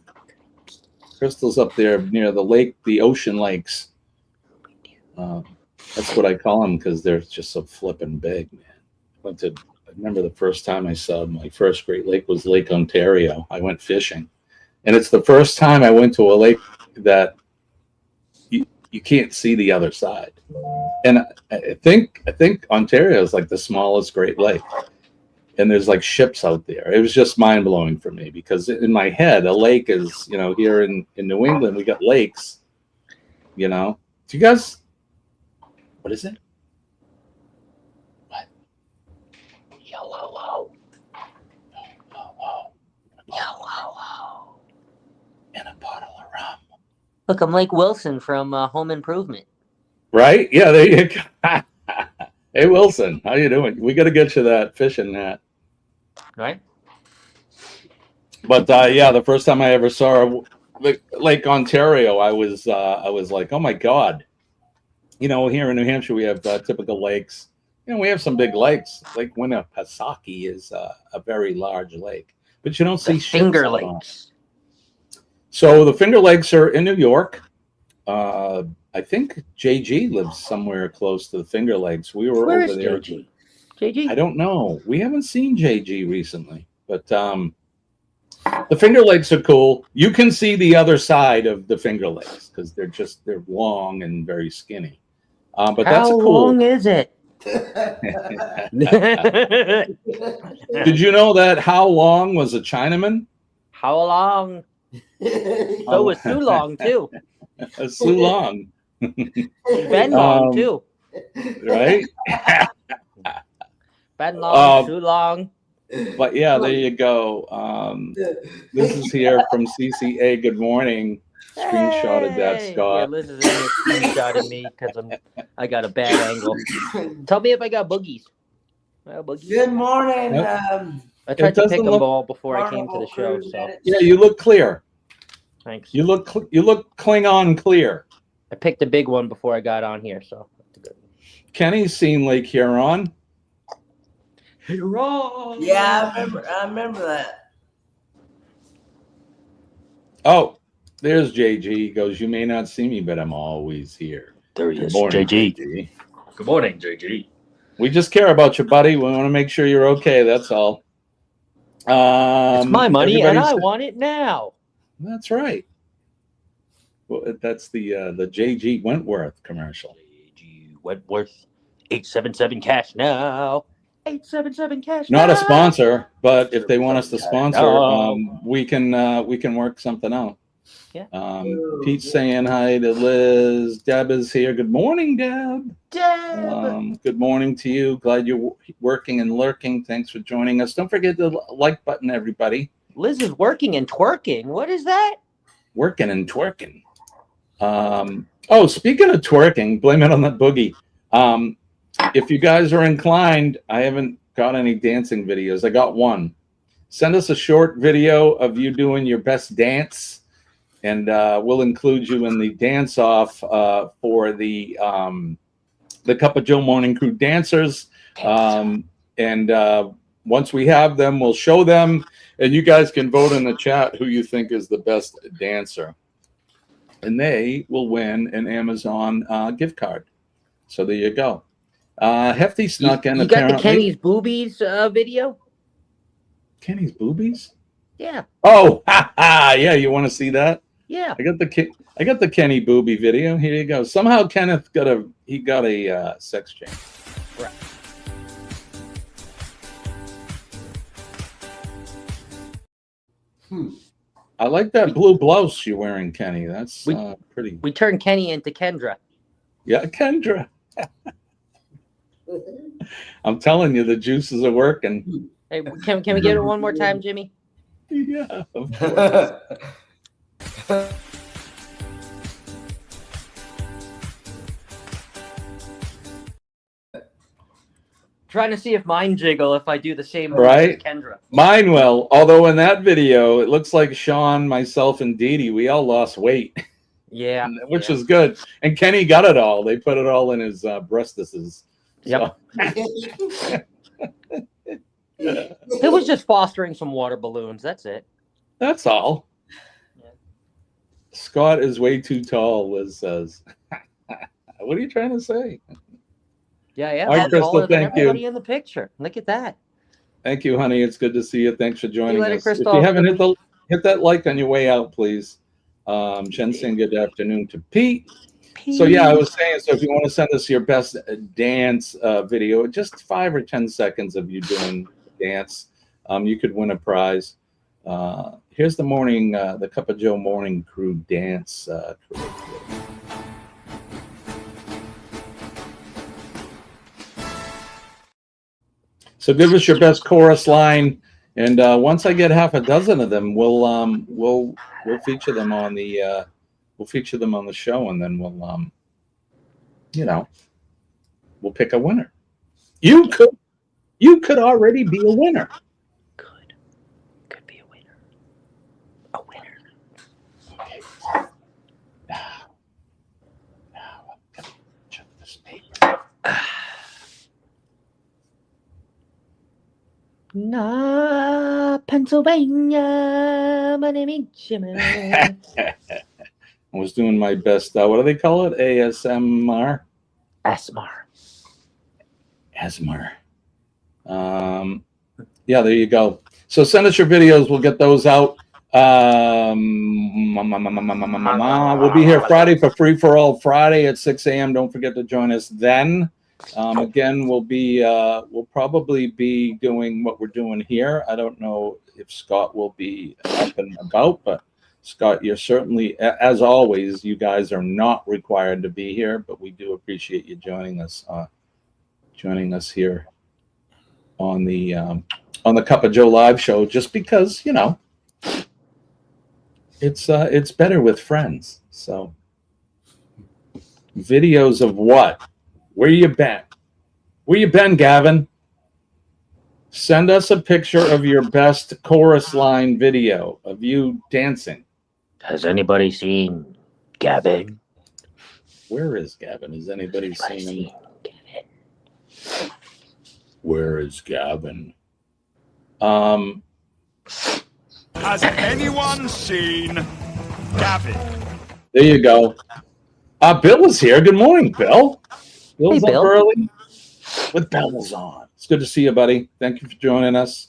Crystal's up there near the lake, the ocean lakes. That's what I call them because they're just so flippin' big, man. I remember the first time I saw my first Great Lake was Lake Ontario. I went fishing. And it's the first time I went to a lake that you can't see the other side. And I think Ontario is like the smallest Great Lake. And there's like ships out there. It was just mind blowing for me because in my head, a lake is, here in New England, we got lakes, Do you guys, what is it? What? Yellow. Yellow. And a bottle of rum. Look, I'm like Wilson from Home Improvement. Right? Yeah, there you go. Hey, Wilson, how you doing? We got to get you that fishing net. Right. But yeah, the first time I ever saw Lake Ontario, I was like, oh my God. Here in New Hampshire, we have typical lakes. We have some big lakes. Lake Winnipesaukee is a very large lake, but you don't see Finger Lakes. So the Finger Lakes are in New York. I think JG lives somewhere close to the Finger Lakes. We were Where over is there. JG? JG? I don't know. We haven't seen JG recently, but the Finger Lakes are cool. You can see the other side of the Finger Lakes because they're long and very skinny. But that's How cool. long is it? Did you know that How Long was a Chinaman? How long? So was Sue Long too. Sue Long. Ben Long too. Right? Ben Long, Sue Long. But yeah, there you go. This is here from CCA. Good morning. Screenshotted that, Scott. Yeah, Liz is in here screenshotting me because I got a bad angle. Tell me if I got boogies. Good morning. Yep. I tried to pick them all before I came to the show. So yeah, you look clear. Thanks. You look Klingon clear. I picked a big one before I got on here. So Kenny's seen Lake Huron. Huron. Yeah, I remember that. Oh, there's JG. He goes, you may not see me, but I'm always here. There he Good is, morning, JG. Good morning, JG. We just care about you, buddy. We want to make sure you're okay. That's all. It's my money, and I want it now. That's right. Well, that's the JG Wentworth commercial. JG Wentworth, 877 cash now. 877 cash. Not a back. sponsor, but if they want us to sponsor, we can work something out. Yeah. Pete's saying hi to Liz. Deb is here. Good morning, Deb. Deb. Good morning to you. Glad you're working and lurking. Thanks for joining us. Don't forget the like button, everybody. Liz is working and twerking. What is that? Working and twerking. Oh, speaking of twerking, blame it on that boogie. If you guys are inclined, I haven't got any dancing videos. I got one. Send us a short video of you doing your best dance, and we'll include you in the dance off for the Cup of Joe Morning Crew dancers. Once we have them, we'll show them, and you guys can vote in the chat who you think is the best dancer, and they will win an Amazon gift card. So there you go. Hefty snuck in. You got the Kenny's boobies video? Kenny's boobies? Yeah. Oh, yeah. You want to see that? Yeah. I got the Kenny booby video. Here you go. Somehow Kenneth got a sex change. Right. I like that blue blouse you're wearing, Kenny. That's pretty. We turned Kenny into Kendra. Yeah, Kendra. I'm telling you, the juices are working. Hey, can we get it one more time, Jimmy? Yeah, of course. Trying to see if mine jiggle if I do the same Right? as Kendra. Mine will. Although in that video, it looks like Sean, myself, and Dee Dee, we all lost weight. Yeah. Which is good. And Kenny got it all. They put it all in his breastises. Yep. It was just fostering some water balloons. That's it. That's all. Yeah. Scott is way too tall, Liz says. What are you trying to say? Yeah. All right, That's Crystal, taller than thank you. everybody in the picture. Look at that. Thank you, honey. It's good to see you. Thanks for joining later, us. Crystal. If you haven't hit that like on your way out, please. Jen saying good afternoon to Pete. So yeah, I was saying, so if you want to send us your best dance video, just 5 or 10 seconds of you doing dance, you could win a prize. Here's the morning, the Cup of Joe Morning Crew dance crew. So give us your best chorus line, and once I get half a dozen of them, we'll feature them on the show, and then we'll we'll pick a winner. You could already be a winner. Could be a winner. A winner. Okay. Now I'm gonna check this paper. Pennsylvania. My name is Jimmy. I was doing my best. What do they call it? ASMR. ASMR. Yeah, there you go. So send us your videos. We'll get those out. We'll be here Friday for Free for All Friday at 6 a.m. Don't forget to join us then. Again, we'll probably be doing what we're doing here. I don't know if Scott will be up and about, but Scott, you're certainly, as always, you guys are not required to be here, but we do appreciate you joining us here on the Cup of Joe live show, just because, it's better with friends. So videos of what? Where you been? Where you been, Gavin? Send us a picture of your best chorus line video of you dancing. Has anybody seen Gavin? Where is Gavin? Has anybody seen him? Gavin? Where is Gavin? Has anyone seen Gavin? There you go. Bill is here. Good morning, Bill. Bill's Hey, Bill. up early with bells on. It's good to see you, buddy. Thank you for joining us.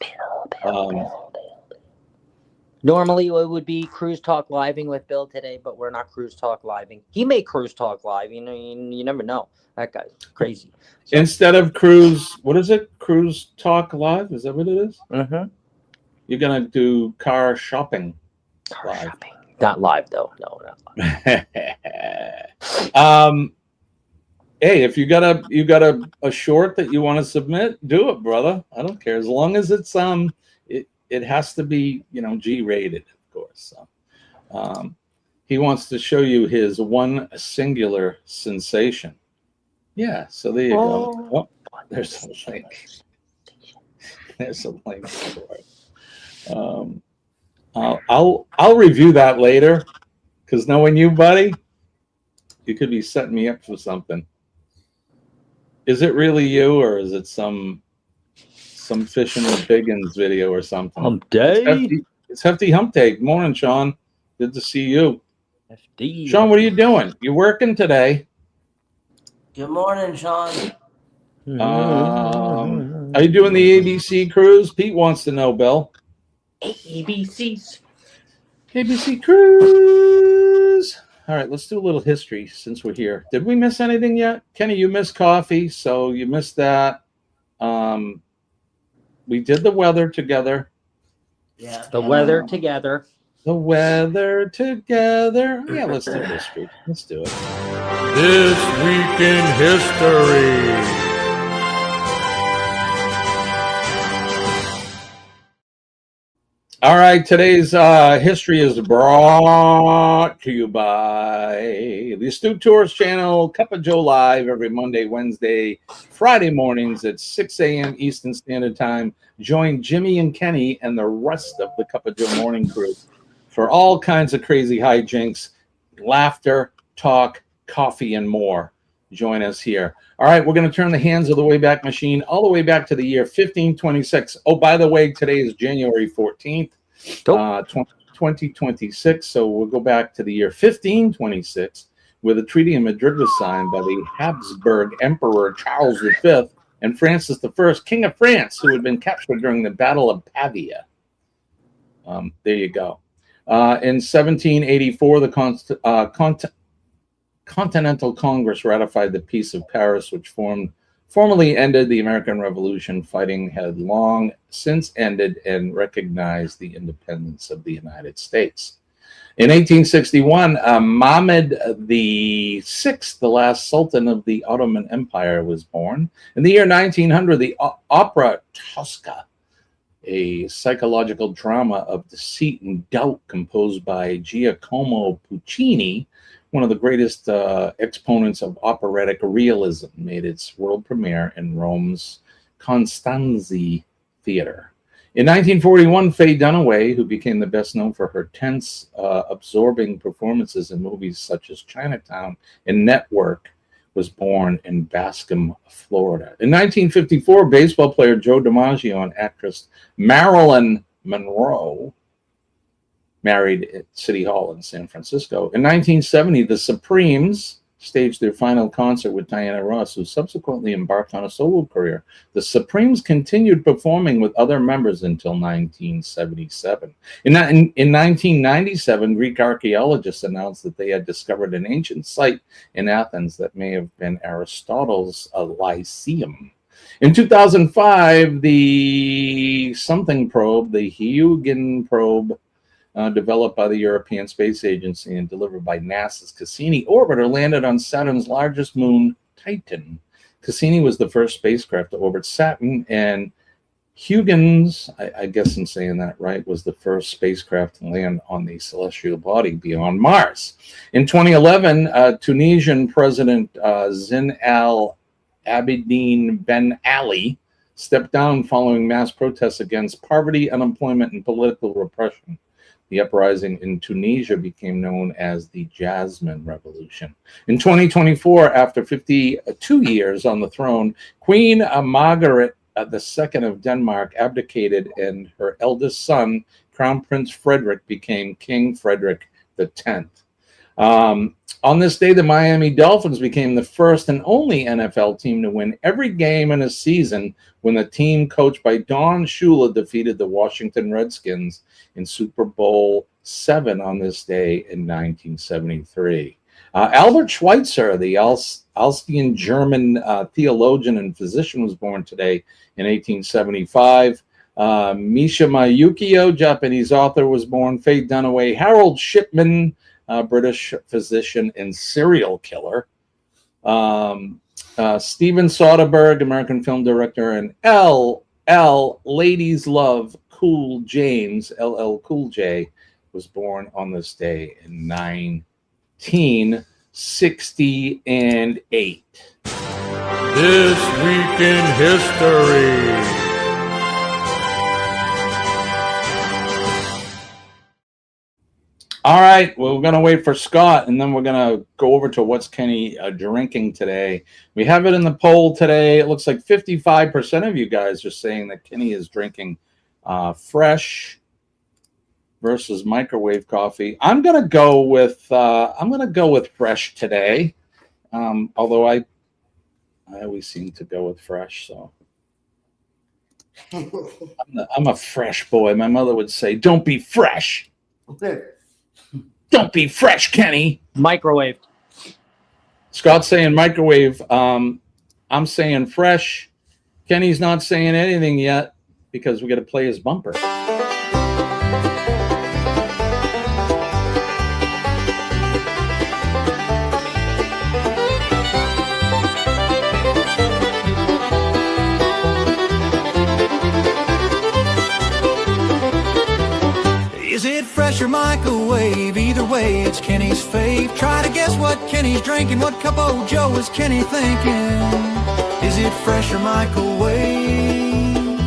Normally it would be Cruise Talk Living with Bill today, but we're not Cruise Talk Living. He may Cruise Talk Live. You know, you never know. That guy's crazy. So, Instead of Cruise, what is it? Cruise Talk Live? Is that what it is? mm-hmm. You're going to do car shopping. Car shopping. Not live, though. No, not live. Hey, if you got a short that you want to submit, do it, brother. I don't care. As long as it's it has to be, G-rated, of course. So, he wants to show you his one singular sensation. Yeah, so there you go. Oh, there's a link. There's a link for it. I'll review that later, because knowing you, buddy, you could be setting me up for something. Is it really you, or is it some Fishing with Biggins video or something? Hump Day. It's hefty Hump Day. Good morning, Sean. Good to see you. FD. Sean, what are you doing? You working today? Good morning, Sean. Are you doing the ABC cruise? Pete wants to know, Bill. ABCs. ABC cruise. All right, let's do a little history since we're here. Did we miss anything yet? Kenny, you missed coffee, so you missed that. We did the weather together. Yeah. The weather together. The weather together. Yeah, let's do history. Let's do it. This Week in History. All right, today's history is brought to you by the Astute Tourist Channel, Cup of Joe Live every Monday, Wednesday, Friday mornings at 6 a.m. Eastern Standard Time. Join Jimmy and Kenny and the rest of the Cup of Joe morning crew for all kinds of crazy hijinks, laughter, talk, coffee, and more. Join us here. All right, we're going to turn the hands of the Wayback Machine all the way back to the year 1526. Oh, by the way, today is January 14th, 2026. So we'll go back to the year 1526, where the Treaty of Madrid was signed by the Habsburg Emperor Charles V and Francis I, King of France, who had been captured during the Battle of Pavia. There you go. In 1784, the Continental Congress ratified the Peace of Paris, which formally ended the American Revolution. Fighting had long since ended and recognized the independence of the United States. In 1861, Mehmed VI, the last Sultan of the Ottoman Empire, was born. In the year 1900, the opera Tosca, a psychological drama of deceit and doubt composed by Giacomo Puccini, one of the greatest exponents of operatic realism, made its world premiere in Rome's Costanzi Theater. In 1941, Faye Dunaway, who became the best known for her tense, absorbing performances in movies such as Chinatown and Network, was born in Bascom, Florida. In 1954, baseball player Joe DiMaggio and actress Marilyn Monroe married at City Hall in San Francisco. In 1970, the Supremes staged their final concert with Diana Ross, who subsequently embarked on a solo career. The Supremes continued performing with other members until 1977. In 1997, Greek archaeologists announced that they had discovered an ancient site in Athens that may have been Aristotle's Lyceum. In 2005, the something probe, the Huygens probe, developed by the European Space Agency and delivered by NASA's Cassini orbiter, landed on Saturn's largest moon, Titan. Cassini was the first spacecraft to orbit Saturn, and Huygens, I guess I'm saying that right, was the first spacecraft to land on the celestial body beyond Mars. In 2011, Tunisian President Zine Al Abidine Ben Ali stepped down following mass protests against poverty, unemployment, and political repression. The uprising in Tunisia became known as the Jasmine Revolution. In 2024, after 52 years on the throne, Queen Margaret II of Denmark abdicated, and her eldest son, Crown Prince Frederick, became King Frederick X. On this day, the Miami Dolphins became the first and only NFL team to win every game in a season when the team coached by Don Shula defeated the Washington Redskins in Super Bowl VII on this day in 1973. Albert Schweitzer, the Austrian German theologian and physician, was born today in 1875. Mishima Yukio, Japanese author, was born. Faye Dunaway. Harold Shipman, British physician and serial killer. Steven Soderbergh, American film director, and L. Ladies Love Cool James, LL Cool J, was born on this day in 1968. This Week in History. All right, well, we're going to wait for Scott, and then we're going to go over to what's Kenny drinking today. We have it in the poll today. It looks like 55% of you guys are saying that Kenny is drinking fresh versus microwave coffee. I'm going to go with fresh today. Although I always seem to go with fresh, so I'm a fresh boy. My mother would say, "Don't be fresh." Don't be fresh, Kenny. Microwave. Scott's saying microwave. I'm saying fresh. Kenny's not saying anything yet because we got to play his bumper. Is it fresh or microwave? Either way, it's Kenny's fave. Try to guess what Kenny's drinking. What cup of Joe is Kenny thinking? Is it fresh or microwave?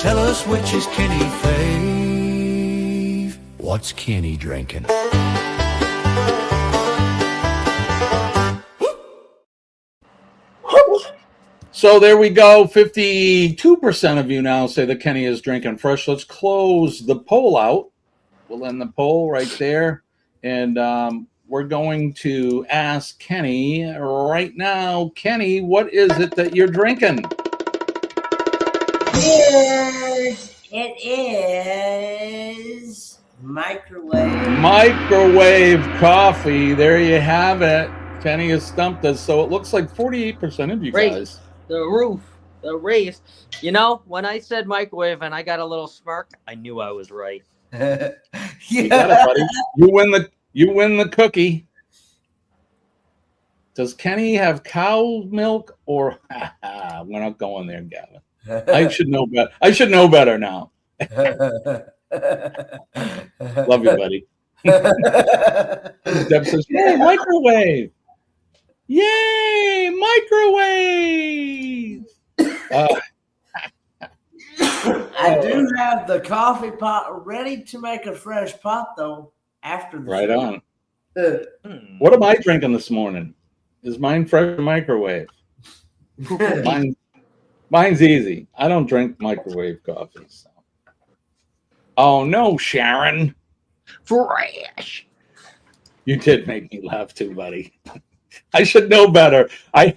Tell us which is Kenny fave. What's Kenny drinking? So there we go. 52% of you now say that Kenny is drinking fresh. Let's close the poll out. We'll end the poll right there. And we're going to ask Kenny right now. Kenny, what is it that you're drinking? It is microwave. Microwave coffee. There you have it. Kenny has stumped us. So it looks like 48% of you guys. The roof, the race. You know, when I said microwave and I got a little smirk, I knew I was right. You got it, buddy. You win the cookie. Does Kenny have cow milk or we're not going there, Gavin. I should know better. I should know better now. Love you, buddy. Deb says, "Yay, microwave! Yay, microwave!" I do have the coffee pot ready to make a fresh pot, though, after the Right show. on. What am I drinking this morning? Is mine fresh or microwave? Mine's easy. I don't drink microwave coffee. So. Oh, no, Sharon. Fresh. You did make me laugh too, buddy. I should know better. I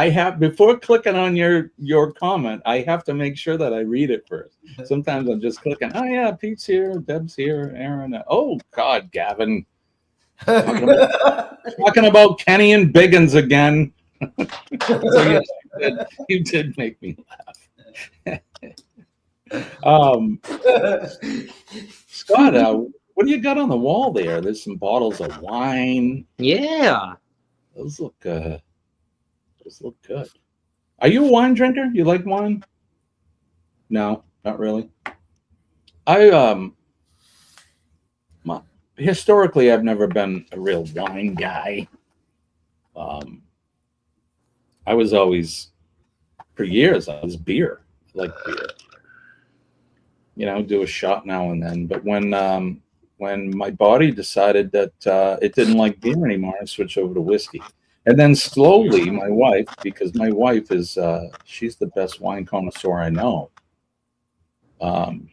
have before clicking on your comment, I have to make sure that I read it first. Sometimes I'm just clicking, oh yeah, Pete's here, Deb's here, Aaron. Oh God, Gavin. Talking about Kenny and Biggins again. So yes, you did make me laugh. Scott, what do you got on the wall there? There's some bottles of wine. Yeah. Those look good. Are you a wine drinker? You like wine? No, not really. Historically, I've never been a real wine guy. I was always, for years, I was beer. I like beer. You know, do a shot now and then. But when my body decided that it didn't like beer anymore, I switched over to whiskey. And then slowly, my wife, because my wife is, she's the best wine connoisseur I know.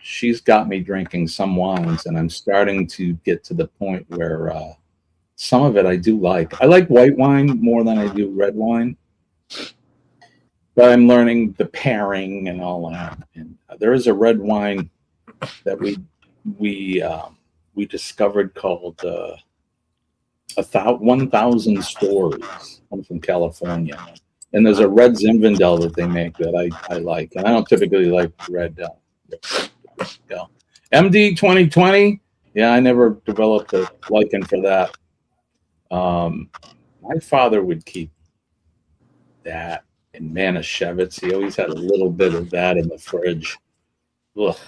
She's got me drinking some wines, and I'm starting to get to the point where some of it I do like. I like white wine more than I do red wine. But I'm learning the pairing and all that. And there is a red wine that we discovered called 1,000 Stories. Comes from California, and there's a red Zinfandel that they make that I like, and I don't typically like red. MD 2020. Yeah, I never developed a liking for that. My father would keep that. And Manischewitz, he always had a little bit of that in the fridge. Ugh,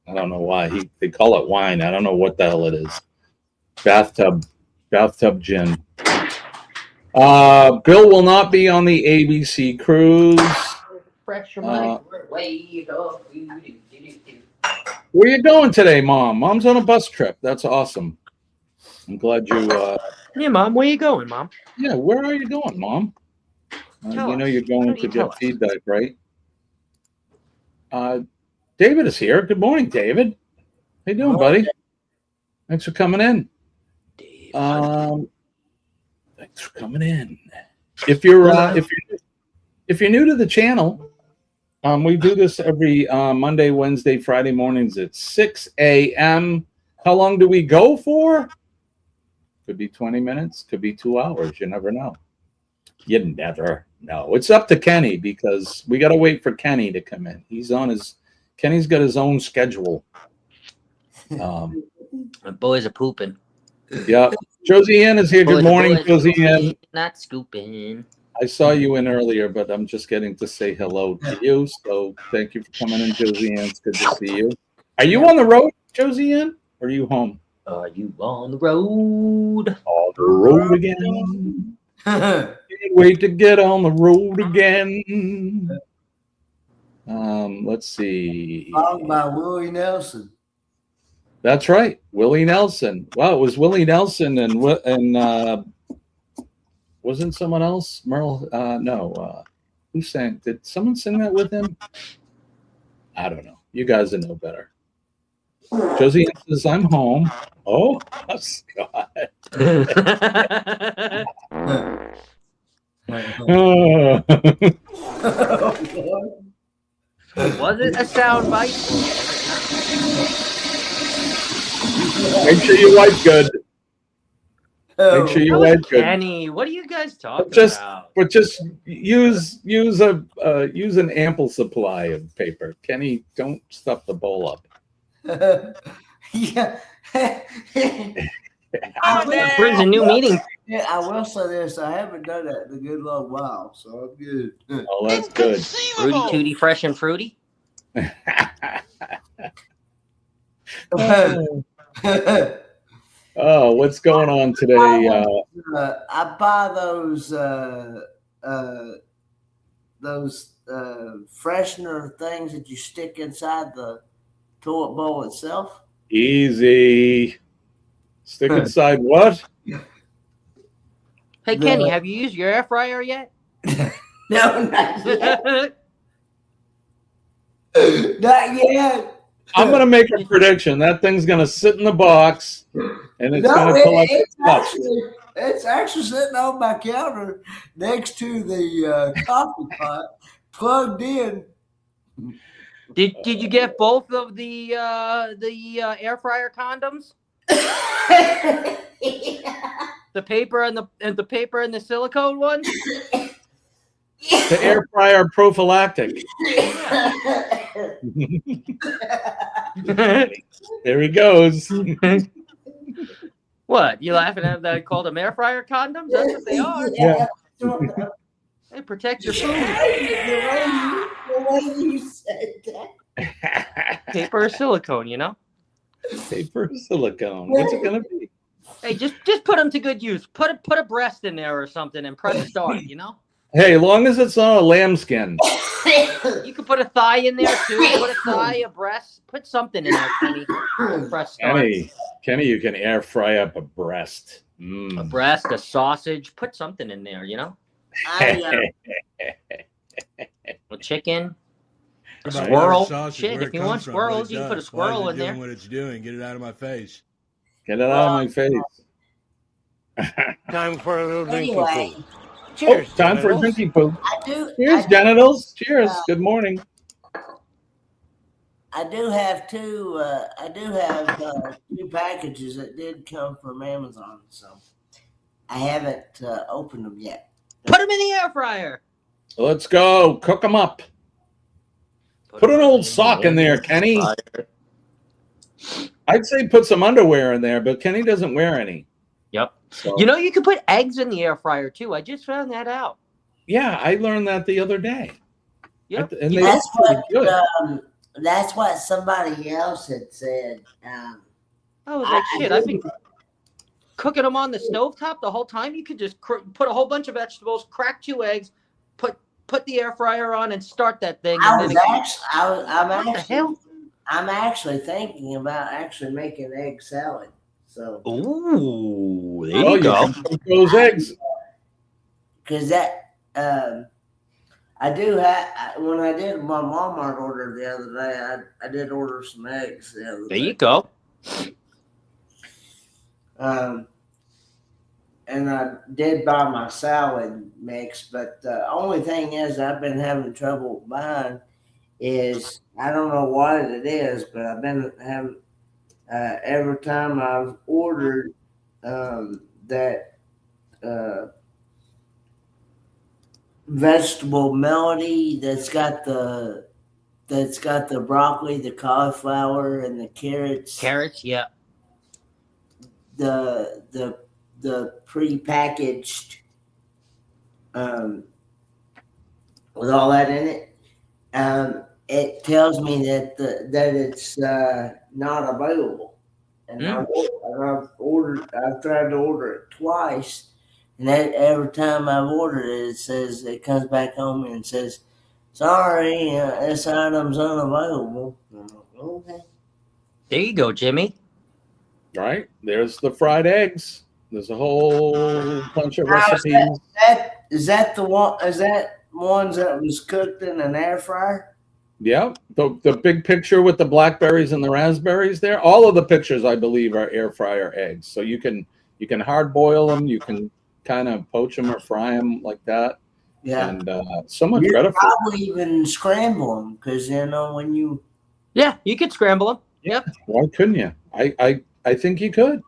I don't know why. They call it wine. I don't know what the hell it is. Bathtub gin. Bill will not be on the ABC cruise. Fresh your mind. Where you going today, Mom? Mom's on a bus trip. That's awesome. I'm glad you. Yeah, Mom. Where you going, Mom? Yeah, where are you going, Mom? You know you're going to get feedback, right? David is here. Good morning, David. How you doing, buddy? Thanks for coming in. Thanks for coming in. If you're new to the channel, we do this every Monday, Wednesday, Friday mornings at 6 a.m. How long do we go for? Could be 20 minutes, could be 2 hours. You never know. You never know. It's up to Kenny because we got to wait for Kenny to come in. Kenny's got his own schedule. The boys are pooping. Yeah. Josie Ann is here. Good morning, Josie Ann. Not scooping. I saw you in earlier, but I'm just getting to say hello to you. So thank you for coming in, Josie Ann. It's good to see you. Are you on the road, Josie Ann? Or are you home? Are you on the road? On the road again. Can't wait to get on the road again. Let's see. Song by Willie Nelson. That's right, Willie Nelson. Wow, it was Willie Nelson and wasn't someone else? Merle? No. Who sang? Did someone sing that with him? I don't know. You guys know better. Josie says, "I'm home." Oh, Scott. Was it a sound bite? Make sure you wipe good. Make sure you wipe good. Kenny, what are you guys talking about? But just use an ample supply of paper. Kenny, don't stuff the bowl up. Yeah. Brings a new meeting. Yeah, I will say this. I haven't done that in a good long while, so I'm good. Oh, that's good. Rudy Tooty, fresh and fruity. Oh, what's going on today? I buy those freshener things that you stick inside the toilet bowl itself. Easy. Stick inside what? Hey, Kenny, have you used your air fryer yet? No, not yet. Not yet. I'm going to make a prediction. That thing's going to sit in the box, and it's going to collect stuff. It's actually sitting on my counter next to the coffee pot, plugged in. Did you get both of the air fryer condoms? The paper and the silicone one? The air fryer prophylactic. There he goes. What? You laughing at that? Called them air fryer condoms? That's what they are. Yeah. They protect your food. The way you said that. Paper or silicone, you know? Paper or silicone. What's it gonna be? Hey, just put them to good use. Put a breast in there or something and press start, you know? Hey, as long as it's not a lambskin. You could put a thigh in there too. Put a thigh, a breast. Put something in there, Kenny. Press start. Kenny, you can air fry up a breast. A breast, a sausage. Put something in there, you know? A chicken. A squirrel. Shit, if you want squirrels, you can put a squirrel in there. What it's doing. Get it out of my face. Get it out of my face. Time for a little drinky Anyway, poo. Cheers. Time for a genitals. drinky poo. Cheers, I genitals. Cheers. Good morning. I do have two. I do have two packages that did come from Amazon, so I haven't opened them yet. Put them in the air fryer. Let's go. Cook them up. Put an old sock in there, Kenny. I'd say put some underwear in there, but Kenny doesn't wear any. Yep. So, You know, you can put eggs in the air fryer too. I just found that out. yeah, I learned that the other day. Yep. And they look pretty good. That's what somebody else had said. I was like, shit, I've been cooking them on the stovetop the whole time. You could just put a whole bunch of vegetables, crack 2 eggs, put the air fryer on, and start that thing. I'm actually thinking about actually making egg salad. So. Ooh, there you go. Cook those eggs. Because that. I do have, when I did my Walmart order the other day, I did order some eggs the other day. There you go. And I did buy my salad mix, but the only thing is I've been having trouble buying is, I don't know what it is, but I've been having, every time I've ordered that vegetable melody that's got the broccoli, the cauliflower, and the carrots. Carrots, yeah. The pre-packaged with all that in it. It tells me that it's not available, and I've tried to order it twice. And every time I've ordered it, it says, it comes back home and says, sorry, this item's unavailable. I'm like, okay. There you go, Jimmy. Right. There's the fried eggs. There's a whole bunch of recipes. Is that the one? Is that ones that was cooked in an air fryer? Yeah. The big picture with the blackberries and the raspberries there. All of the pictures, I believe, are air fryer eggs. So you can hard boil them. You can kind of poach them or fry them like that. Yeah. And so much You better. probably even scramble them because when you. Yeah, you could scramble them. Yep. Why couldn't you? I think you could.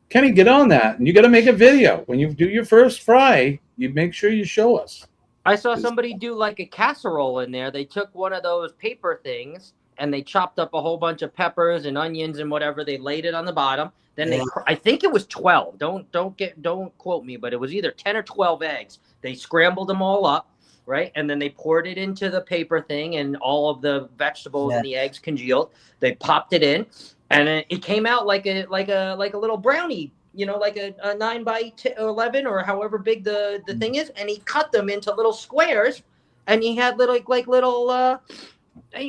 Kenny, get on that. And you got to make a video. When you do your first fry, you make sure you show us. I saw somebody do like a casserole in there. They took one of those paper things and they chopped up a whole bunch of peppers and onions and whatever. They laid it on the bottom. Then I think it was 12. Don't quote me, but it was either 10 or 12 eggs. They scrambled them all up, right? And then they poured it into the paper thing, and all of the vegetables and the eggs congealed. They popped it in, and it came out like a little brownie, like a 9 by 11 or however big the thing is. And he cut them into little squares, and he had little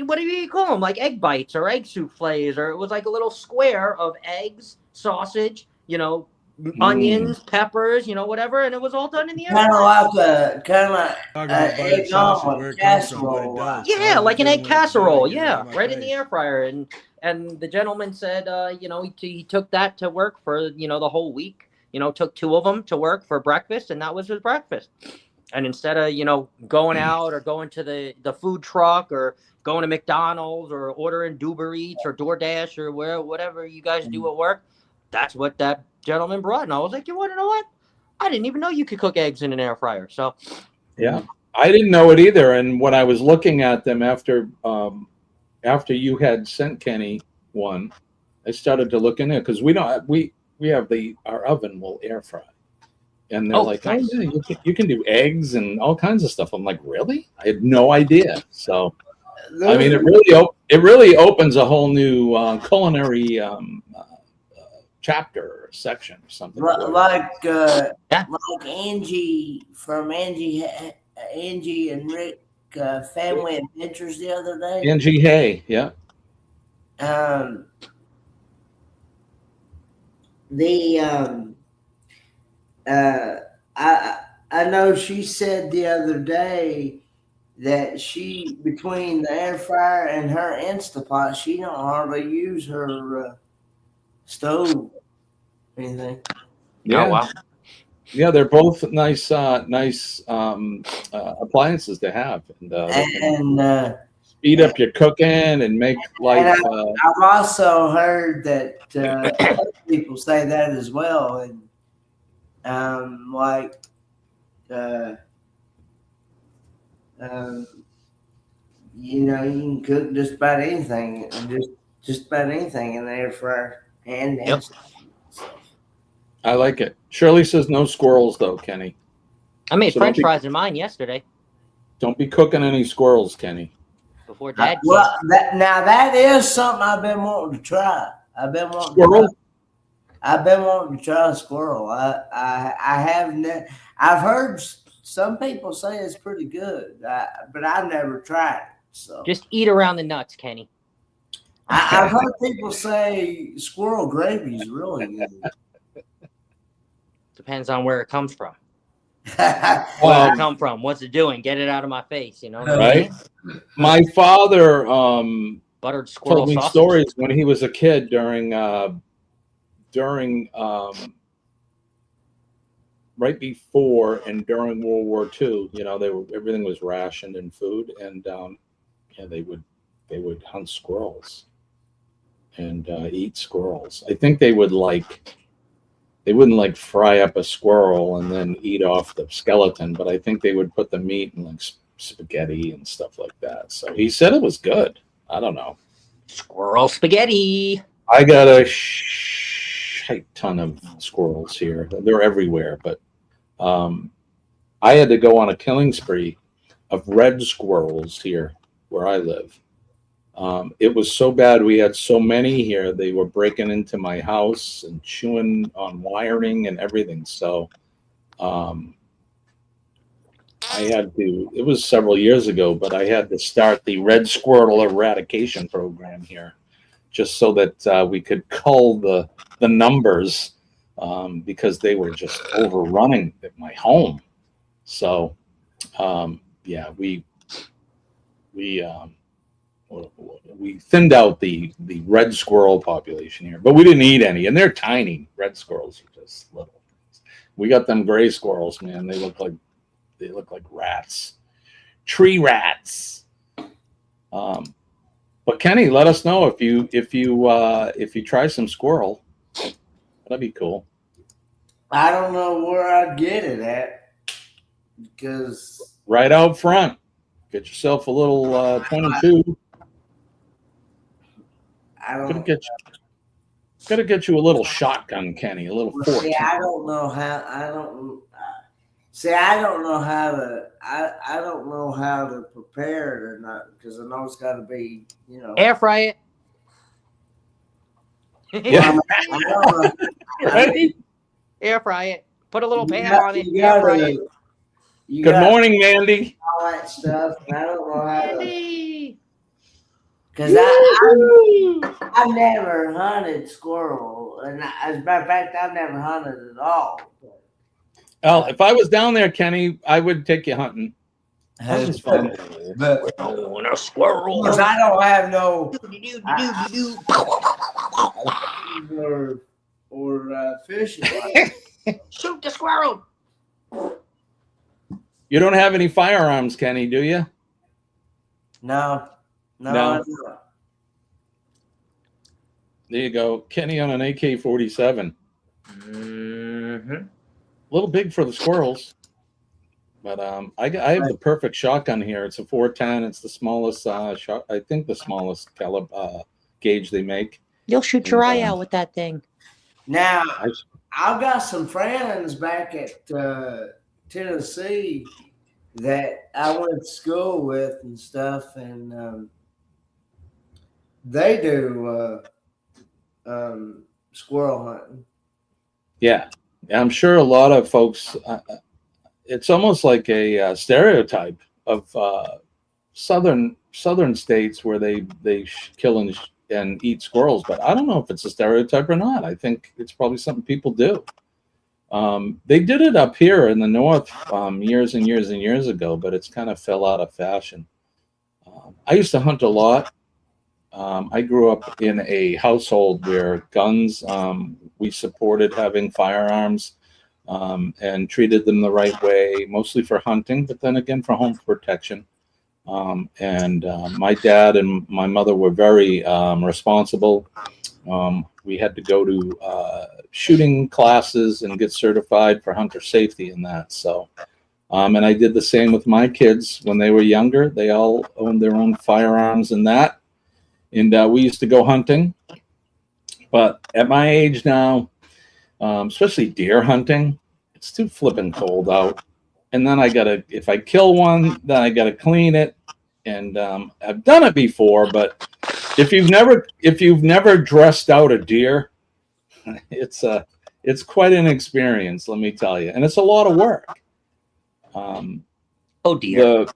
what do you call them? Like egg bites or egg souffles, or it was like a little square of eggs, sausage, onions, peppers, whatever, and it was all done in the air fryer. Kind of like egg omelet casserole. Yeah, like an egg casserole. Yeah, right in the air fryer. And the gentleman said, he took that to work for, the whole week. Took 2 of them to work for breakfast, and that was his breakfast. And instead of, going out or going to the food truck or going to McDonald's or ordering Uber Eats or DoorDash or whatever you guys do at work, that's what that gentleman brought. And I was like, you want to know what? I didn't even know you could cook eggs in an air fryer. So, yeah, I didn't know it either. And when I was looking at them after you had sent Kenny one, I started to look in there because we have our oven will air fry. And they're like, nice. Oh, yeah, you can do eggs and all kinds of stuff. I'm like, really? I had no idea. So, I mean, it really opens a whole new culinary chapter or section or something. Like Angie from Angie and Rick Family Adventures the other day. Angie Hay, yeah. I know she said the other day that between the air fryer and her Instapot, she don't hardly use her stove or anything. Yeah. Oh, wow. Yeah, they're both nice, appliances to have, and they can speed up your cooking and make life. I've also heard that other people say that as well, and like you know, you can cook just about anything, just about anything in the air fryer, and I like it. Shirley says no squirrels though, Kenny. I made So French fries in mine yesterday Don't be cooking any squirrels, Kenny. before Dad came. well, that is something I've been wanting to try. I've been wanting to try a squirrel. I haven't. I've heard some people say it's pretty good, but I've never tried it. So Just eat around the nuts, Kenny. I've heard people say squirrel gravy is really good. Depends on where it comes from. Where it come from? What's it doing? Get it out of my face, you know? Right. My father buttered squirrel told me sausage. stories when he was a kid during right before and during World War II. You know, everything was rationed in food, and yeah, they would hunt squirrels and eat squirrels. I think they wouldn't like fry up a squirrel and then eat off the skeleton, but I think they would put the meat in like spaghetti and stuff like that. So he said it was good. I don't know. Squirrel spaghetti. I got a shite ton of squirrels here. They're everywhere, but I had to go on a killing spree of red squirrels here where I live. It was so bad. We had so many here. They were breaking into my house and chewing on wiring and everything. So I had to, it was several years ago, but I had to start the red squirrel eradication program here just so that we could cull the numbers because they were just overrunning my home. So yeah, we thinned out the red squirrel population here, but we didn't eat any, and they're tiny. Red squirrels are just little. We got them gray squirrels, man. They look like rats, tree rats. But Kenny, let us know if you try some squirrel. That'd be cool. I don't know where I'd get it at because right out front, get yourself a little 22. Gotta get you a little shotgun, Kenny, a little 14. See, I don't know how. I don't know how to. I don't know how to prepare it or not because I know it's got to be, you know, air fry it. Yeah. Right? Air fry it. Put a little pan on it. Air fry it. Good morning, Mandy. All that stuff. And I don't know how to. Because I've never hunted squirrel, and as a matter of fact, I've never hunted at all. Well, if I was down there, Kenny, I would take you hunting. That's fun. But a squirrel. Because I don't have no or fishing. Shoot the squirrel. You don't have any firearms, Kenny, do you? No. There you go. Kenny on an AK-47. Mm-hmm. A little big for the squirrels. But I have the perfect shotgun here. It's a 410. It's the smallest shot. I think the smallest caliber gauge they make. You'll shoot your eye out with that thing. Now, I've got some friends back at Tennessee that I went to school with and stuff, and they do squirrel hunting. Yeah, I'm sure a lot of folks. It's almost like a stereotype of southern states where they kill and eat squirrels, but I don't know if it's a stereotype or not. I think it's probably something people do. They did it up here in the north years and years and years ago, but it's kind of fell out of fashion. I used to hunt a lot I grew up in a household where guns, we supported having firearms and treated them the right way, mostly for hunting, but then again for home protection. My dad and my mother were very responsible. We had to go to shooting classes and get certified for hunter safety and that. So, and I did the same with my kids when they were younger. They all owned their own firearms and that. And we used to go hunting. But at my age now, especially deer hunting, it's too flippin' cold out. And then if I kill one, then I gotta clean it. And I've done it before, but if you've never dressed out a deer, it's quite an experience, let me tell you, and it's a lot of work. Oh dear.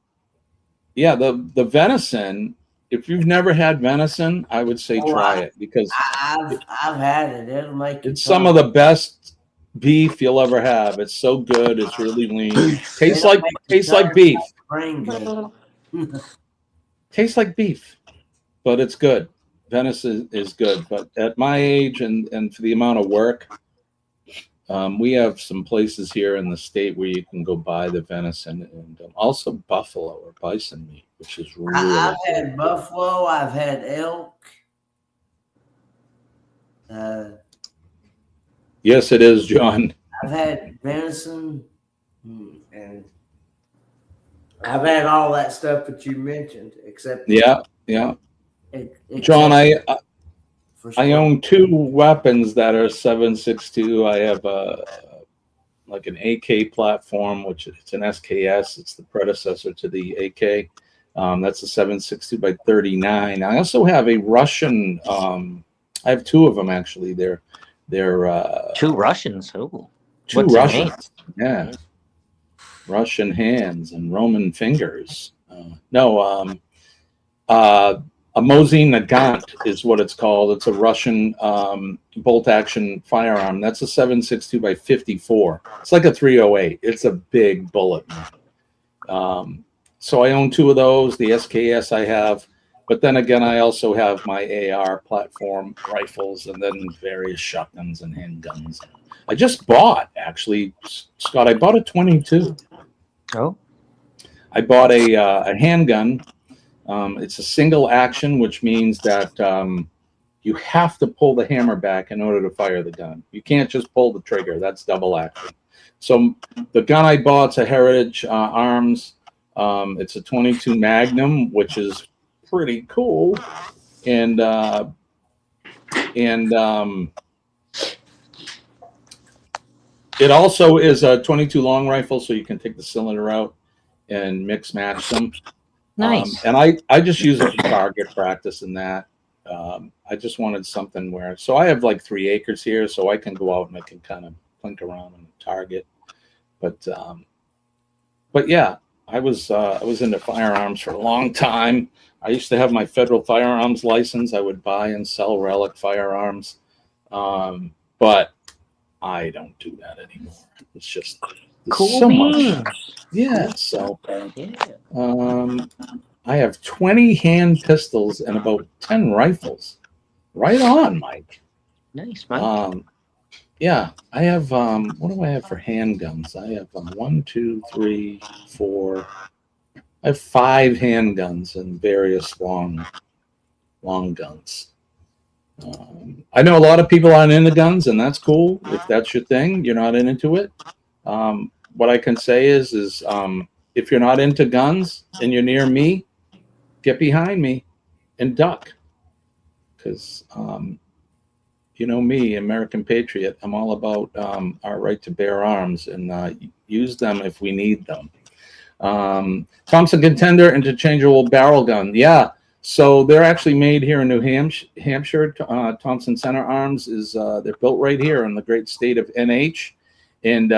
The venison. If you've never had venison, I would say try it because I've had it. It'll make it's some of the best beef you'll ever have. It's so good. It's really lean. Tastes like beef. Tastes like beef, but it's good. Venison is good. But at my age and for the amount of work, we have some places here in the state where you can go buy the venison and also buffalo or bison meat, which is really I've good. had buffalo. I've had elk. Yes, it is, John. I've had venison, and I've had all that stuff that you mentioned, except Yeah. John, I own 2 weapons that are 7.62. I have like an AK platform, which it's an SKS. It's the predecessor to the AK. That's a 7.62 by 39. I also have a Russian. I have 2 of them actually. They're 2 Russians. Oh, 2 Russians. Yeah, Russian hands and Roman fingers. A Mosin Nagant is what it's called. It's a Russian bolt-action firearm. That's a 7.62 by 54. It's like a 308. It's a big bullet. So I own 2 of those. The SKS I have, but then again, I also have my AR platform rifles and then various shotguns and handguns. I just bought, actually, Scott. I bought a 22. Oh. I bought a handgun. It's a single action, which means that you have to pull the hammer back in order to fire the gun. You can't just pull the trigger. That's double action. So the gun I bought's a Heritage Arms. It's a 22 Magnum, which is pretty cool. And it also is a 22 long rifle, so you can take the cylinder out and mix match them. Nice. And I just use it for target practice and that. I just wanted something where, so I have like 3 acres here, so I can go out and I can kind of plink around and target. But yeah, I was into firearms for a long time. I used to have my federal firearms license. I would buy and sell relic firearms, but I don't do that anymore. It's just Cool so beans. much. Yeah. So I have 20 hand pistols and about 10 rifles. Right on, Mike. Nice, Mike. Yeah, I have what do I have for handguns? I have 1, 2, 3, 4. I have 5 handguns and various long guns. I know a lot of people aren't into guns, and that's cool. If that's your thing, you're not into it. What I can say is if you're not into guns and you're near me, get behind me and duck. Because you know me, American patriot, I'm all about our right to bear arms and use them if we need them. Thompson Contender interchangeable barrel gun. Yeah. So they're actually made here in New Hampshire. Thompson Center Arms is they're built right here in the great state of NH. And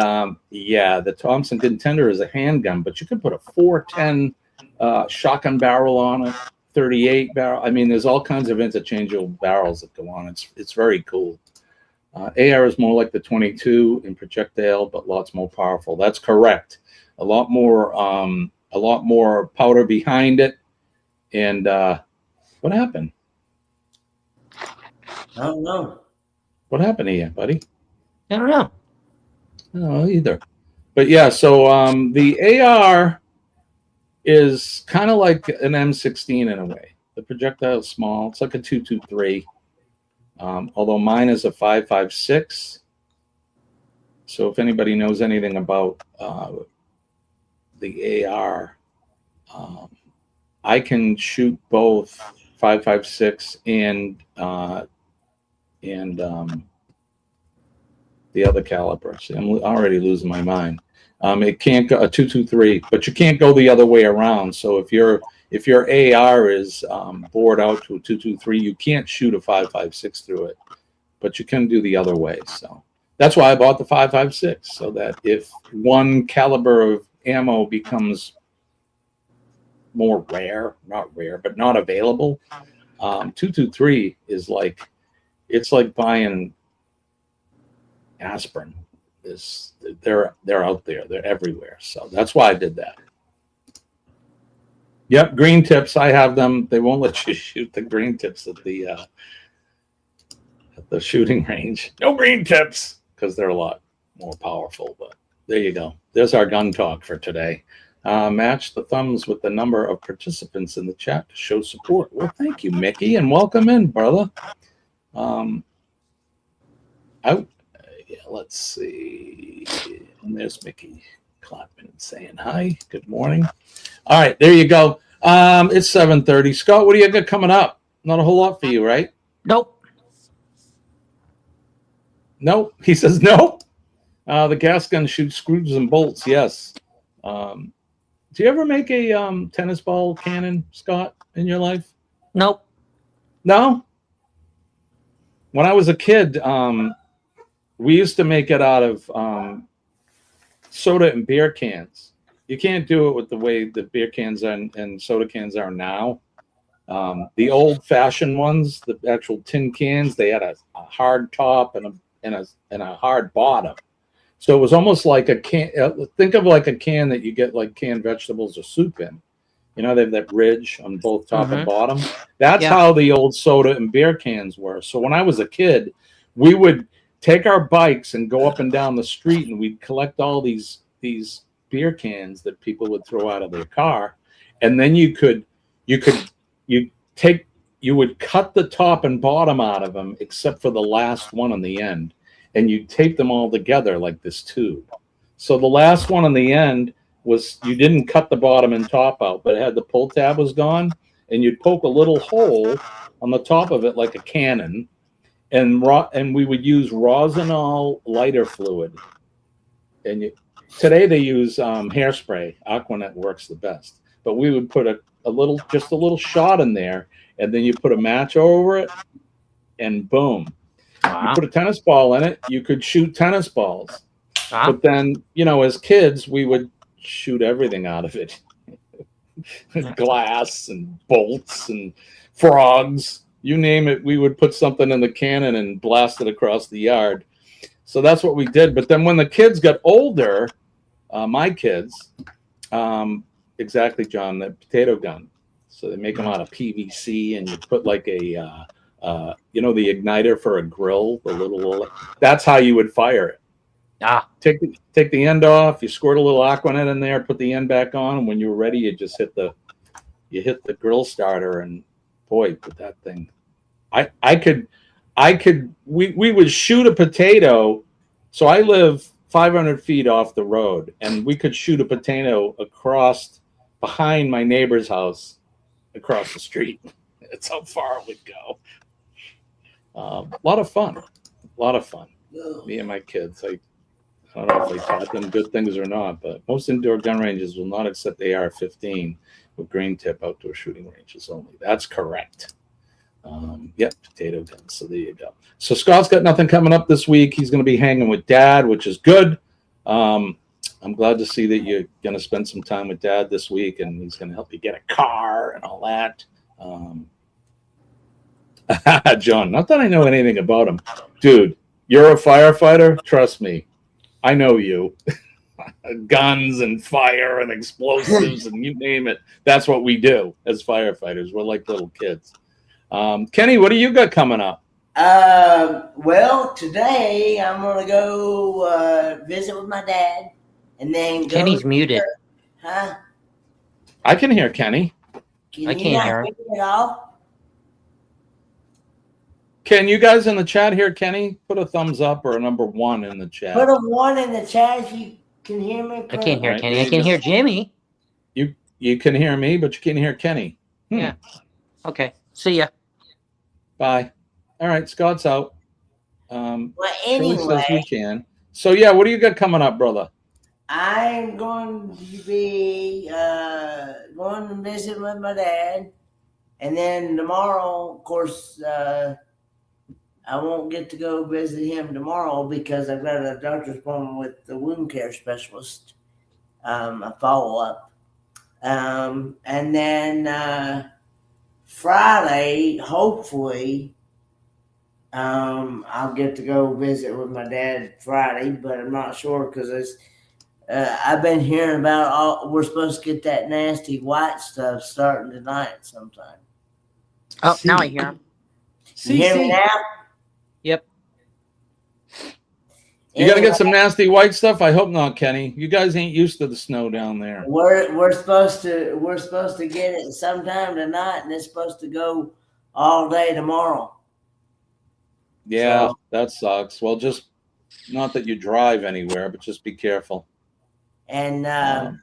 yeah, the Thompson Contender is a handgun, but you could put a 410 shotgun barrel on it, 38 barrel. I mean, there's all kinds of interchangeable barrels that go on. It's very cool. AR is more like the 22 in projectile, but lots more powerful. That's correct. A lot more powder behind it. And what happened? I don't know. What happened to you, buddy? I don't know. No, either. But yeah, so the AR is kind of like an M16 in a way. The projectile is small. It's like a 223. Although mine is a 5.56. So if anybody knows anything about the AR, I can shoot both 5.56 and the other caliber. See, I'm already losing my mind. It can't go a 223, but you can't go the other way around. So if your AR is bored out to a 223, you can't shoot a 5.56 through it, but you can do the other way. So that's why I bought the 5.56, so that if one caliber of ammo becomes more rare, not rare, but not available, 223 is like, it's like buying aspirin. They're out there, they're everywhere. So that's why I did that. Yep, green tips, I have them. They won't let you shoot the green tips at the shooting range. No green tips, because they're a lot more powerful. But there you go. There's our gun talk for today. Match the thumbs with the number of participants in the chat to show support. Well, thank you, Mickey, and welcome in, brother. Let's see. And there's Mickey clapping and saying hi. Good morning. All right, there you go. It's 7:30. Scott, what do you got coming up? Not a whole lot for you, right? Nope. Nope. He says nope. The gas gun shoots screws and bolts. Yes. Do you ever make a tennis ball cannon, Scott, in your life? Nope. No? When I was a kid, we used to make it out of soda and beer cans. You can't do it with the way the beer cans and soda cans are now. The old-fashioned ones, the actual tin cans, they had a hard top and a hard bottom. So it was almost like a can. Think of like a can that you get like canned vegetables or soup in. You know, they have that ridge on both top and bottom. That's how the old soda and beer cans were. So when I was a kid, we would take our bikes and go up and down the street, and we'd collect all these beer cans that people would throw out of their car, and then you would cut the top and bottom out of them except for the last one on the end, and you tape them all together like this tube. So the last one on the end was, you didn't cut the bottom and top out, but it had the pull tab was gone, and you'd poke a little hole on the top of it like a cannon, and we would use rosinol lighter fluid. And today they use hairspray. Aquanet works the best, but we would put just a little shot in there, and then you put a match over it, and boom. You put a tennis ball in it, you could shoot tennis balls. But then, as kids, we would shoot everything out of it. Glass and bolts and frogs, you name it, we would put something in the cannon and blast it across the yard. So that's what we did. But then when the kids got older, my kids, exactly, John, the potato gun. So they make them out of PVC, and you put like a, the igniter for a grill, the little, that's how you would fire it. Take the end off, you squirt a little Aquanet in there, put the end back on, and when you were ready, you just hit the grill starter, and boy, with that thing, we would shoot a potato. So I live 500 feet off the road, and we could shoot a potato across behind my neighbor's house across the street. That's how far it would go. A lot of fun. Me and my kids, I don't know if they taught them good things or not, but most indoor gun ranges will not accept AR-15 with green tip outdoor shooting ranges only. That's correct. Potato guns. So there you go. So Scott's got nothing coming up this week. He's going to be hanging with Dad, which is good. I'm glad to see that you're going to spend some time with Dad this week, and he's going to help you get a car and all that. John, not that I know anything about him. Dude, you're a firefighter? Trust me. I know you. Guns and fire and explosives and you name it. That's what we do as firefighters. We're like little kids. Kenny, what do you got coming up? Well, today I'm gonna go visit with my dad, and then go. Kenny's muted. Huh? I can hear Kenny. Can I you can't not hear hear him. me at all? Can you guys in the chat hear Kenny? Put a thumbs up or a number 1 in the chat. Put a 1 in the chat if you can hear me. I can't hear Right, Kenny. I can hear Jimmy. You can hear me, but you can't hear Kenny. Yeah. Okay. See ya. Bye. All right, Scott's out. Well, Shirley anyway, says we can. So yeah, what do you got coming up, brother? I'm going to be going to visit with my dad, and then tomorrow, of course, I won't get to go visit him tomorrow because I've got a doctor's appointment with the wound care specialist, a follow up, and then Friday, hopefully. I'll get to go visit with my dad Friday, but I'm not sure because I've been hearing about we're supposed to get that nasty white stuff starting tonight sometime. Oh, now I hear him. You hear me now? Yep. You got to get some nasty white stuff. I hope not, Kenny. You guys ain't used to the snow down there. We're supposed to get it sometime tonight, and it's supposed to go all day tomorrow. Yeah, So, that sucks. Well, just not that you drive anywhere, but just be careful. and and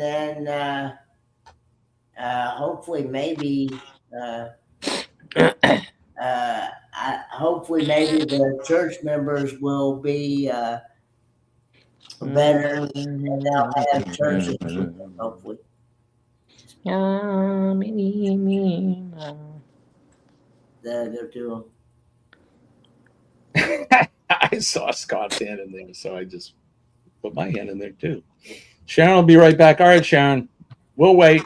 then hopefully maybe hopefully maybe the church members will be better, and they'll have church again, hopefully. They'll do I saw Scott's hand in there, so I just put my hand in there too. Sharon will be right back. All right, Sharon, we'll wait.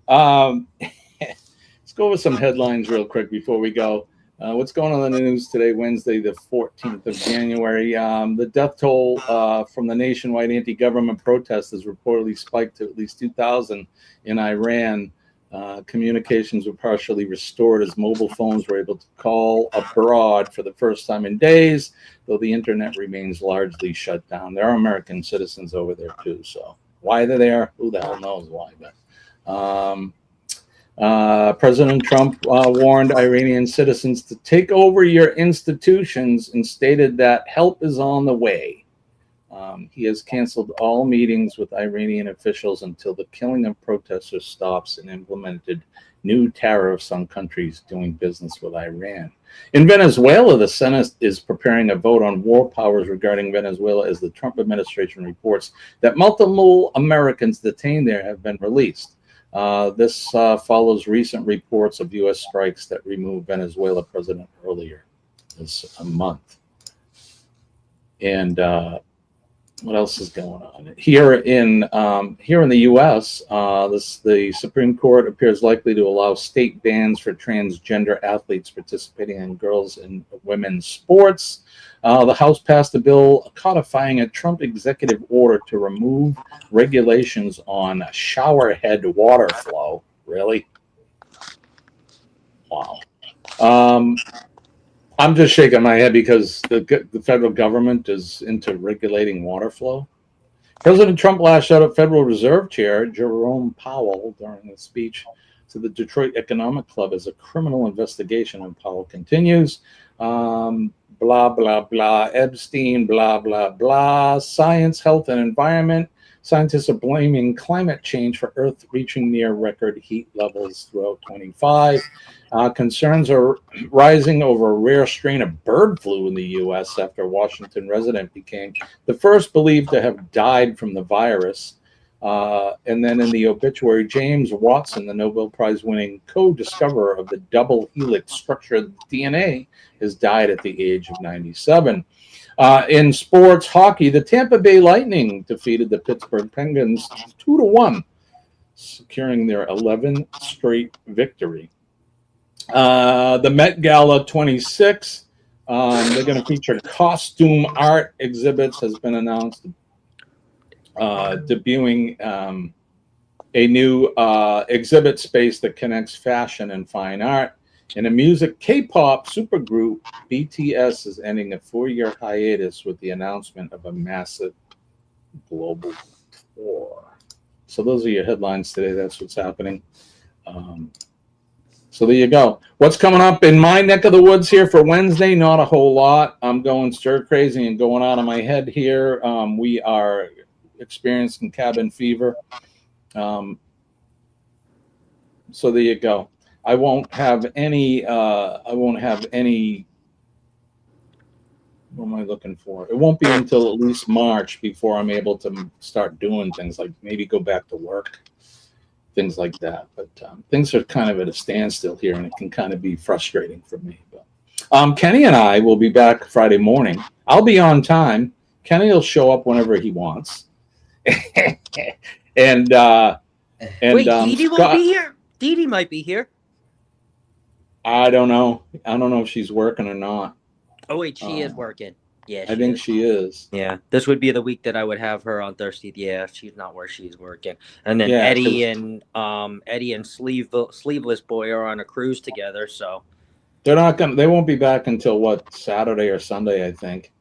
Let's go over some headlines real quick before we go. What's going on in the news today, Wednesday, the 14th of January? The death toll from the nationwide anti-government protests has reportedly spiked to at least 2,000 in Iran. Communications were partially restored as mobile phones were able to call abroad for the first time in days, though the internet remains largely shut down. There are American citizens over there too, so why they're there, who the hell knows why. But President Trump warned Iranian citizens to take over your institutions and stated that help is on the way. He has canceled all meetings with Iranian officials until the killing of protesters stops and implemented new tariffs on countries doing business with Iran. In Venezuela, the Senate is preparing a vote on war powers regarding Venezuela as the Trump administration reports that multiple Americans detained there have been released. This follows recent reports of U.S. strikes that removed Venezuela president earlier this month. And what else is going on here in the U.S.? The Supreme Court appears likely to allow state bans for transgender athletes participating in girls and women's sports. The House passed a bill codifying a Trump executive order to remove regulations on showerhead water flow. Really? Wow. I'm just shaking my head because the federal government is into regulating water flow. President Trump lashed out at Federal Reserve Chair Jerome Powell during a speech to the Detroit Economic Club as a criminal investigation, and Powell continues, blah, blah, blah, Epstein, blah, blah, blah, science, health, and environment. Scientists are blaming climate change for Earth reaching near record heat levels throughout 25. Concerns are rising over a rare strain of bird flu in the U.S. after a Washington resident became the first believed to have died from the virus. And then in the obituary, James Watson, the Nobel Prize-winning co-discoverer of the double helix structure of DNA, has died at the age of 97. In sports hockey, the Tampa Bay Lightning defeated the Pittsburgh Penguins 2-1, securing their 11th straight victory. The Met Gala 26, they're going to feature costume art exhibits, has been announced, debuting a new exhibit space that connects fashion and fine art. In the music, K-pop supergroup BTS is ending a 4-year hiatus with the announcement of a massive global tour. So those are your headlines today. That's what's happening. So there you go. What's coming up in my neck of the woods here for Wednesday? Not a whole lot. I'm going stir crazy and going out of my head here. We are experiencing cabin fever. So there you go. I won't have any. What am I looking for? It won't be until at least March before I'm able to start doing things like maybe go back to work, things like that. But things are kind of at a standstill here, and it can kind of be frustrating for me. But Kenny and I will be back Friday morning. I'll be on time. Kenny will show up whenever he wants. and wait, Dee Dee won't be here? Dee Dee might be here. I don't know. I don't know if she's working or not. Oh, wait, she is working. Yeah, I think she is. Yeah, this would be the week that I would have her on Thursday. Yeah, she's not where she's working. And then Yeah, Eddie and Sleeveless Boy are on a cruise together. So they're not gonna. They won't be back until what, Saturday or Sunday, I think.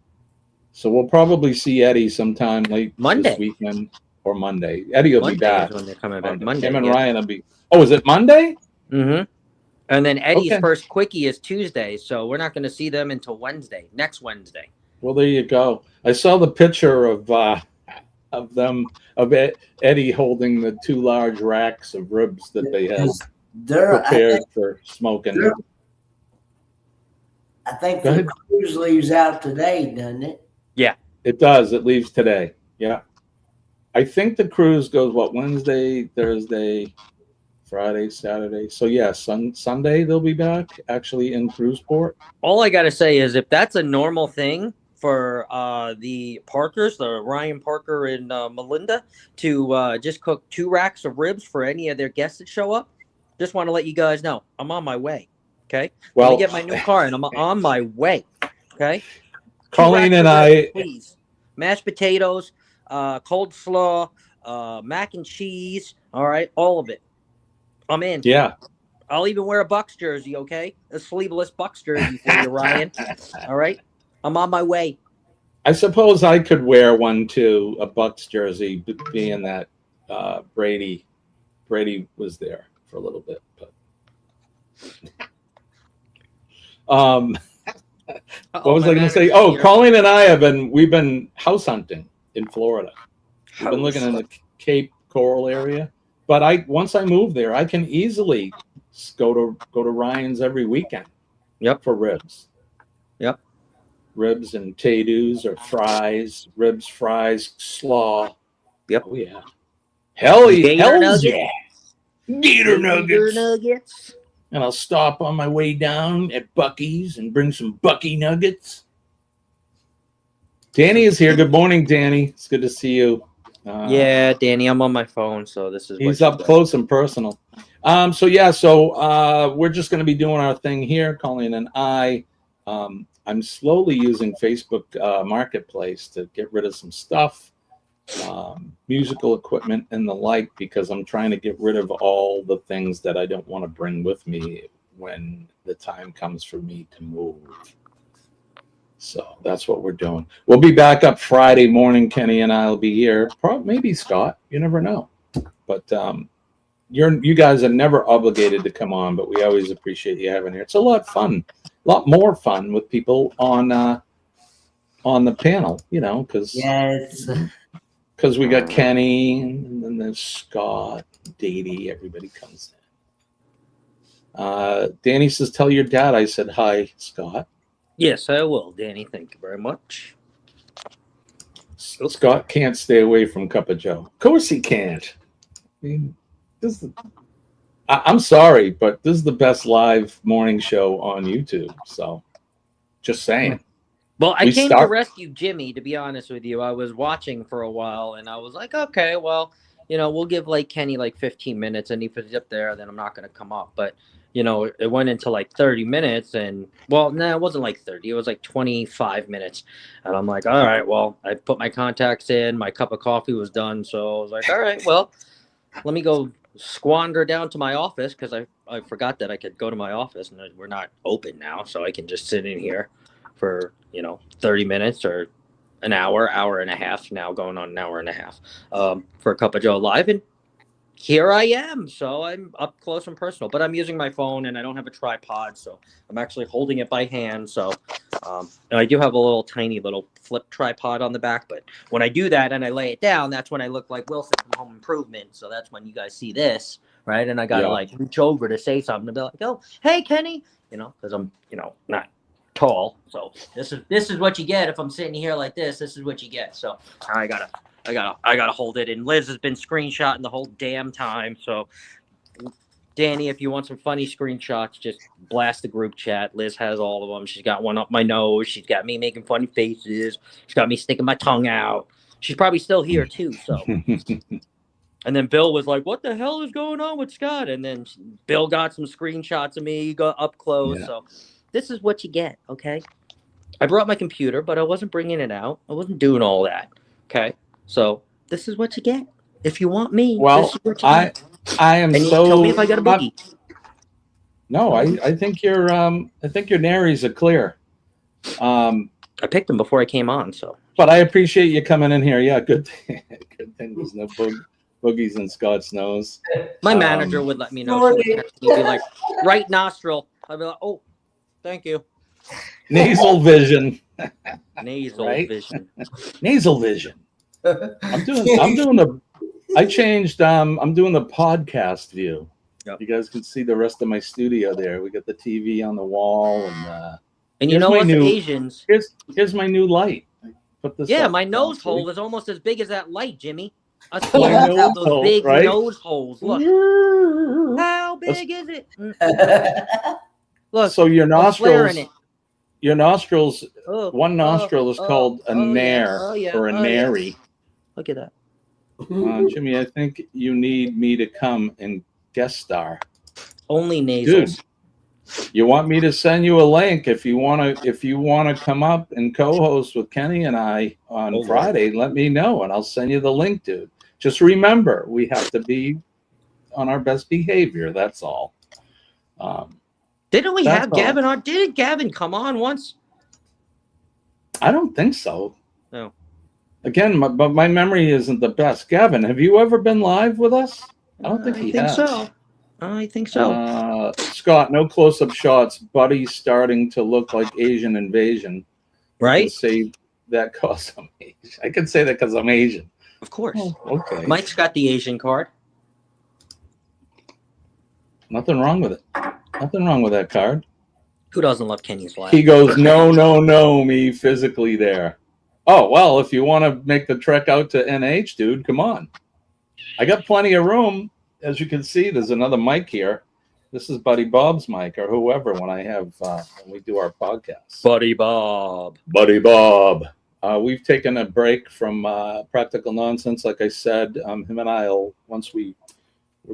So we'll probably see Eddie sometime late Monday. This weekend or Monday. Eddie will Monday be back. is when they're coming back. Monday. Him and Ryan will be. Oh, is it Monday? Mm-hmm. And then Eddie's Okay. first quickie is Tuesday, so we're not going to see them until next Wednesday. Well, there you go. I saw the picture of Eddie holding the 2 large racks of ribs that they had prepared for smoking. I think Go the ahead. cruise leaves out today, doesn't it? Yeah, it does. It leaves today. Yeah, I think the cruise goes Wednesday, Thursday, Friday, Saturday. So yeah, Sunday they'll be back actually in Cruiseport. All I got to say is if that's a normal thing for the Parkers, the Ryan Parker and Melinda, to just cook 2 racks of ribs for any of their guests that show up, just want to let you guys know I'm on my way. Okay. Well, let me get my new car and I'm on my way. Okay. Colleen and ribs, please. Mashed potatoes, cold slaw, mac and cheese. All right. All of it. I'm in. Yeah. I'll even wear a Bucks jersey, okay? A sleeveless Bucks jersey for you, Ryan. All right? I'm on my way. I suppose I could wear one too, a Bucks jersey, being that Brady was there for a little bit. But what was I going to say? Oh, Colleen and I we've been house hunting in Florida. We've been looking in the Cape Coral area. But once I move there, I can easily go to Ryan's every weekend. Yep. For ribs. Yep. Ribs and tay-dos or fries, ribs, fries, slaw. Yep. Oh yeah. Hell nuggets. yeah. Gator nuggets. nuggets. And I'll stop on my way down at Buc-ee's and bring some Buc-ee nuggets. Danny is here. Good morning, Danny. It's good to see you. Yeah, Danny, I'm on my phone, so this is. He's up close and personal. So we're just going to be doing our thing here, Colleen and I. I'm slowly using Facebook Marketplace to get rid of some stuff, musical equipment and the like, because I'm trying to get rid of all the things that I don't want to bring with me when the time comes for me to move. So that's what we're doing. We'll be back up Friday morning. Kenny and I will be here. Probably, maybe Scott. You never know. But you guys are never obligated to come on, but we always appreciate you having here. It's a lot of fun, a lot more fun with people on the panel. Because we got Kenny and then there's Scott, Davey. Everybody comes in. Danny says, "Tell your dad I said hi, Scott." Yes, I will, Danny. Thank you very much. Scott can't stay away from Cup of Joe. Of course he can't. I mean, I'm sorry, but this is the best live morning show on YouTube. So, just saying. Well, I came to rescue Jimmy, to be honest with you. I was watching for a while, and I was like, okay, well, we'll give Kenny 15 minutes, and if he's up there, then I'm not going to come up. But it went into 30 minutes and it wasn't 30. It was 25 minutes. And I'm like, all right, well, I put my contacts in, my cup of coffee was done. So I was like, all right, well, let me go squander down to my office because I forgot that I could go to my office, and we're not open now, so I can just sit in here for 30 minutes or an hour and a half, now going on an hour and a half, for a Cup of Joe Live, and here I am. So I'm up close and personal, but I'm using my phone and I don't have a tripod, so I'm actually holding it by hand. So and I do have a little tiny little flip tripod on the back, but when I do that and I lay it down, that's when I look like Wilson from Home Improvement. So that's when you guys see this, right? And I gotta like reach over to say something to be like, "Oh, hey, Kenny," because I'm not tall. So this is what you get if I'm sitting here like this. This is what you get. So I gotta hold it. And Liz has been screenshotting the whole damn time. So Danny, if you want some funny screenshots, just blast the group chat. Liz has all of them. She's got one up my nose. She's got me making funny faces. She's got me sticking my tongue out. She's probably still here too. So. And then Bill was like, "What the hell is going on with Scott?" And then Bill got some screenshots of me, got up close. Yeah. So this is what you get, okay? I brought my computer, but I wasn't bringing it out. I wasn't doing all that, okay? So this is what you get. If you want me, well, this is what you get. I am and so. Tell me if I got a boogie. No, I think your naries are clear. I picked them before I came on, so. But I appreciate you coming in here. Yeah, good thing there's no boogies in Scott's nose. My manager would let me know. He'd be like, right nostril. I'd be like, "Oh, thank you." Nasal vision. Nasal vision. Nasal vision. I'm doing the podcast view. Yep. You guys can see the rest of my studio there. We got the TV on the wall, and you know what, Asians. Here's my new light. Put this. Yeah, my nose hole is almost as big as that light, Jimmy. Us have those big nose holes. Look, how big is it? Look, so your nostrils. Your nostrils, one nostril is called a nair or a nary. Look at that. Jimmy, I think you need me to come and guest star. Only nasals. Dude, you want me to send you a link if you want to come up and co-host with Kenny and I on Friday, let me know and I'll send you the link, dude. Just remember, we have to be on our best behavior. That's all. Didn't we have Gavin on? Didn't Gavin come on once? I don't think so. No. Again, but my memory isn't the best. Gavin, have you ever been live with us? I don't think he has. I think so. Scott, no close-up shots. Buddy's starting to look like Asian invasion. Right? Say that because I'm Asian. I can say that because I'm Asian. Of course. Oh, okay. Mike's got the Asian card. Nothing wrong with it. Nothing wrong with that card. Who doesn't love Kenny's laugh? He goes, no, me physically there. Oh, well, if you want to make the trek out to NH, dude, come on. I got plenty of room. As you can see, there's another mic here. This is Buddy Bob's mic or whoever when we do our podcast. Buddy Bob. We've taken a break from Practical Nonsense. Like I said, him and I'll, we're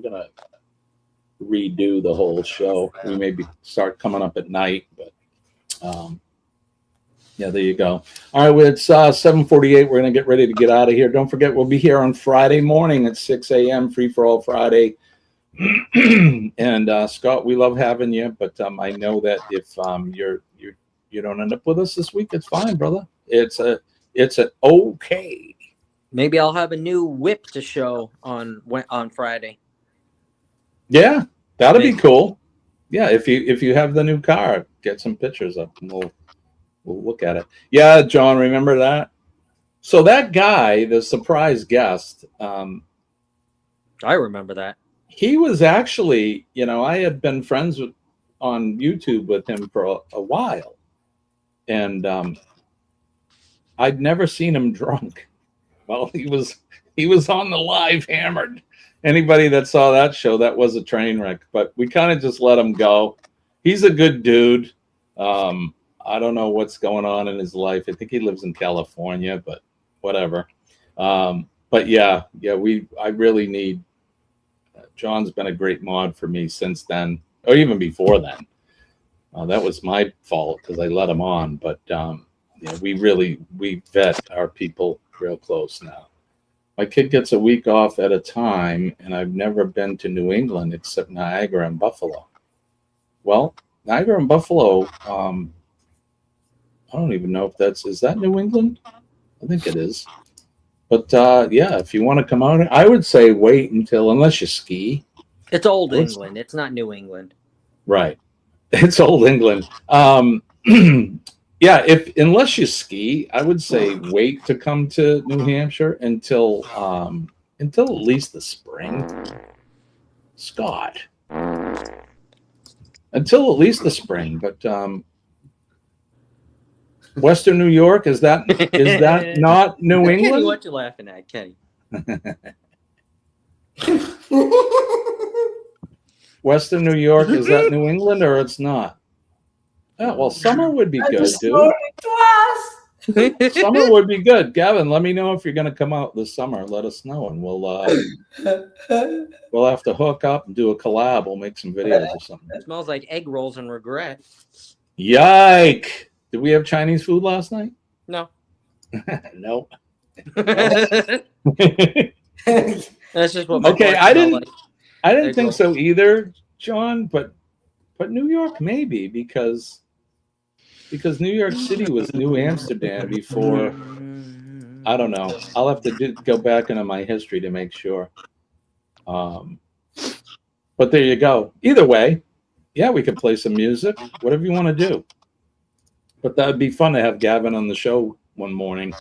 going to redo the whole show. We maybe start coming up at night, but yeah, there you go. All right, it's 7:48. We're gonna get ready to get out of here. Don't forget, we'll be here on Friday morning at 6 a.m. Free for All Friday. And Scott, we love having you, but I know that if you don't end up with us this week, it's fine, brother. It's an okay. Maybe I'll have a new whip to show on Friday. Yeah, that'd be cool. Yeah, if you have the new car, get some pictures up and we'll look at it. Yeah, John, remember that? So that guy, the surprise guest, I remember that. He was actually, I had been friends on YouTube with him for a while, and I'd never seen him drunk. Well, he was on the live hammered. Anybody that saw that show, that was a train wreck, but we kind of just let him go. He's a good dude. I don't know what's going on in his life. I think he lives in California, but whatever. But yeah, I really need, John's been a great mod for me since then, or even before then. That was my fault because I let him on, but we vet our people real close now. My kid gets a week off at a time, and I've never been to New England except Niagara and Buffalo. Well, Niagara and Buffalo, I don't even know if is that New England? I think it is. But yeah, if you want to come out, I would say wait unless you ski. It's old England. It's not New England. Right. It's old England. Yeah, unless you ski, I would say wait to come to New Hampshire until at least the spring. Scott. Until at least the spring, but Western New York, is that not New England? Kenny, what you laughing at, Kenny? Western New York, is that New England or it's not? Oh, well, summer would be good, dude. Summer would be good. Gavin, let me know if you're going to come out this summer. Let us know, and we'll have to hook up and do a collab. We'll make some videos or something. It smells like egg rolls and regret. Yike! Did we have Chinese food last night? No. Nope. That's just what. Okay, I didn't think so either, John. But New York maybe because New York City was New Amsterdam before. I don't know. I'll have to go back into my history to make sure. But there you go. Either way, yeah, we could play some music, whatever you want to do. But that would be fun to have Gavin on the show one morning.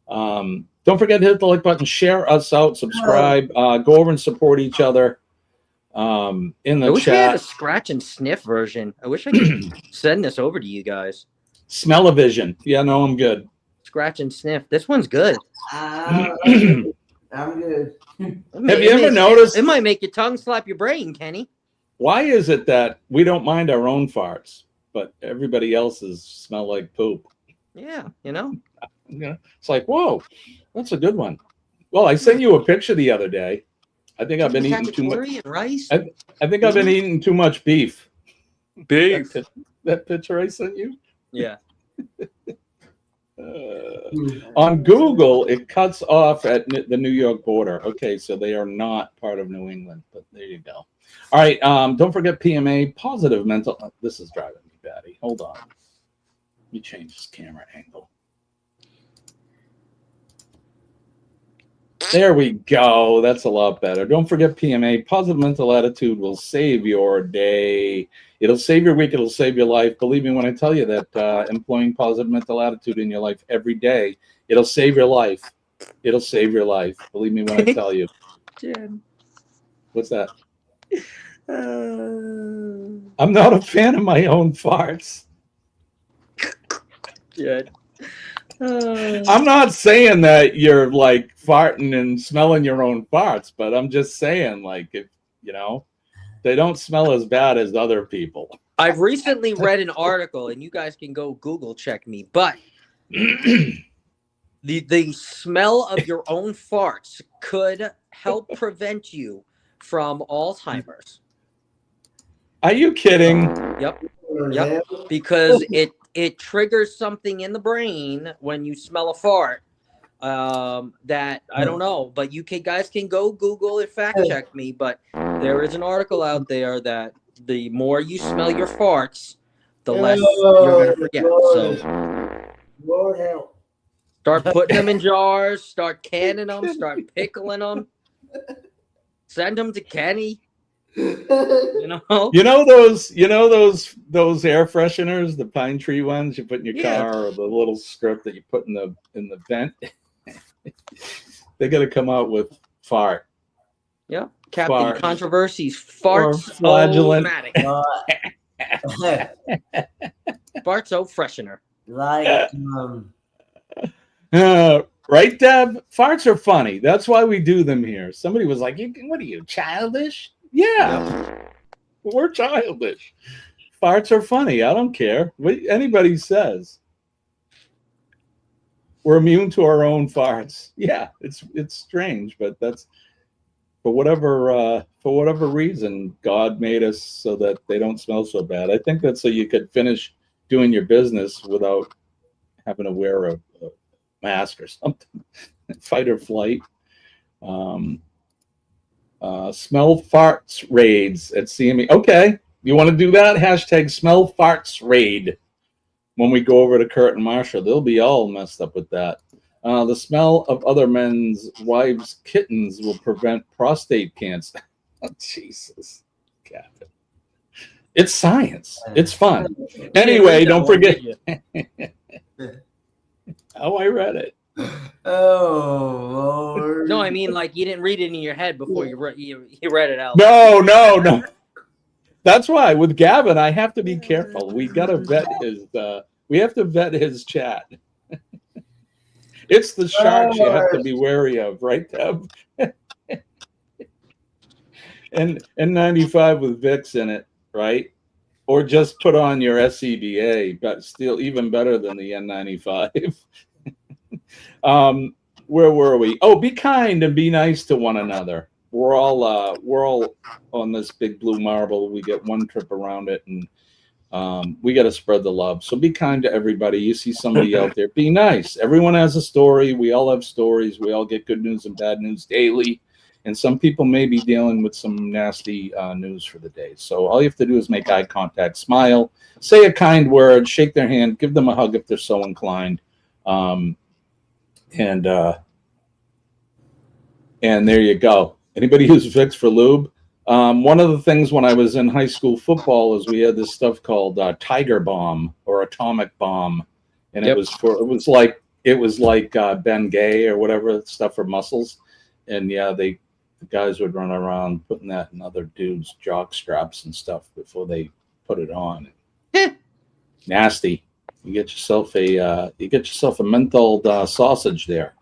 Don't forget to hit the like button, share us out, subscribe, go over and support each other. In the I wish chat. we had a scratch and sniff version. I wish I could send this over to you guys. Smell-o-vision. Yeah, no, I'm good. Scratch and sniff. This one's good. I'm good. Have you ever noticed? It might make your tongue slap your brain, Kenny. Why is it that we don't mind our own farts, but everybody else's smell like poop? Yeah, you know? Yeah, it's like, whoa, that's a good one. Well, I sent you a picture the other day. I think I've been eating too much rice. I think I've been eating too much beef. Beef. That picture I sent you? Yeah. On Google, it cuts off at the New York border. Okay, so they are not part of New England, but there you go. All right, don't forget PMA, positive mental. This is driving me batty. Hold on. Let me change this camera angle. There we go. That's a lot better. Don't forget PMA. Positive mental attitude will save your day. It'll save your week. It'll save your life. Believe me when I tell you that employing positive mental attitude in your life every day, it'll save your life. It'll save your life. Believe me when I tell you. Jen. What's that? I'm not a fan of my own farts. Jen. I'm not saying that you're like farting and smelling your own farts, but I'm just saying, like, if you know, they don't smell as bad as other people. I've recently read an article, and you guys can go Google check me, but the smell of your own farts could help prevent you from Alzheimer's. Are you kidding? Yep. Because it triggers something in the brain when you smell a fart that I don't know, but guys can go Google it, fact check me, but there is an article out there that the more you smell your farts, the less you're going to forget. So Lord help. Start putting them in jars, start canning them, start pickling them, send them to Kenny. You know those air fresheners, the pine tree ones you put in your car, or the little script that you put in the vent. They got to come out with fart. Yeah, Captain Controversy's farts flagellant. Farts freshener. Like right, Deb? Farts are funny. That's why we do them here. Somebody was like, "What are you, childish?" Yeah, we're childish. Farts are funny. I don't care what anybody says. We're immune to our own farts. Yeah, it's strange, but that's for whatever reason God made us so that they don't smell so bad. I think that's so you could finish doing your business without having to wear a mask or something. Fight or flight. Smell farts raids at CME. Okay, you want to do that? Hashtag smell farts raid. When we go over to Kurt and Marsha, they'll be all messed up with that. The smell of other men's wives' kittens will prevent prostate cancer. Oh, Jesus. God. It's science. It's fun. Anyway, don't forget. Oh, I read it. Oh, Lord. No, I mean, like, you didn't read it in your head before you read it out. No. That's why with Gavin, I have to be careful. We got to vet his. We have to vet his chat. It's the sharks you have to be wary of, right, Deb? and N95 with Vicks in it, right? Or just put on your SCBA, but still even better than the N95. Where were we? Oh, be kind and be nice to one another. We're all on this big blue marble. We get one trip around it, and we got to spread the love. So be kind to everybody. You see somebody out there, be nice. Everyone has a story. We all have stories. We all get good news and bad news daily. And some people may be dealing with some nasty news for the day. So all you have to do is make eye contact, smile, say a kind word, shake their hand, give them a hug if they're so inclined. And there you go. Anybody use Vicks for lube? One of the things when I was in high school football is we had this stuff called Tiger Bomb or Atomic Bomb, and it was like Bengay or whatever stuff for muscles. And yeah, the guys would run around putting that in other dudes' jock straps and stuff before they put it on. Nasty. You get yourself a menthol sausage there.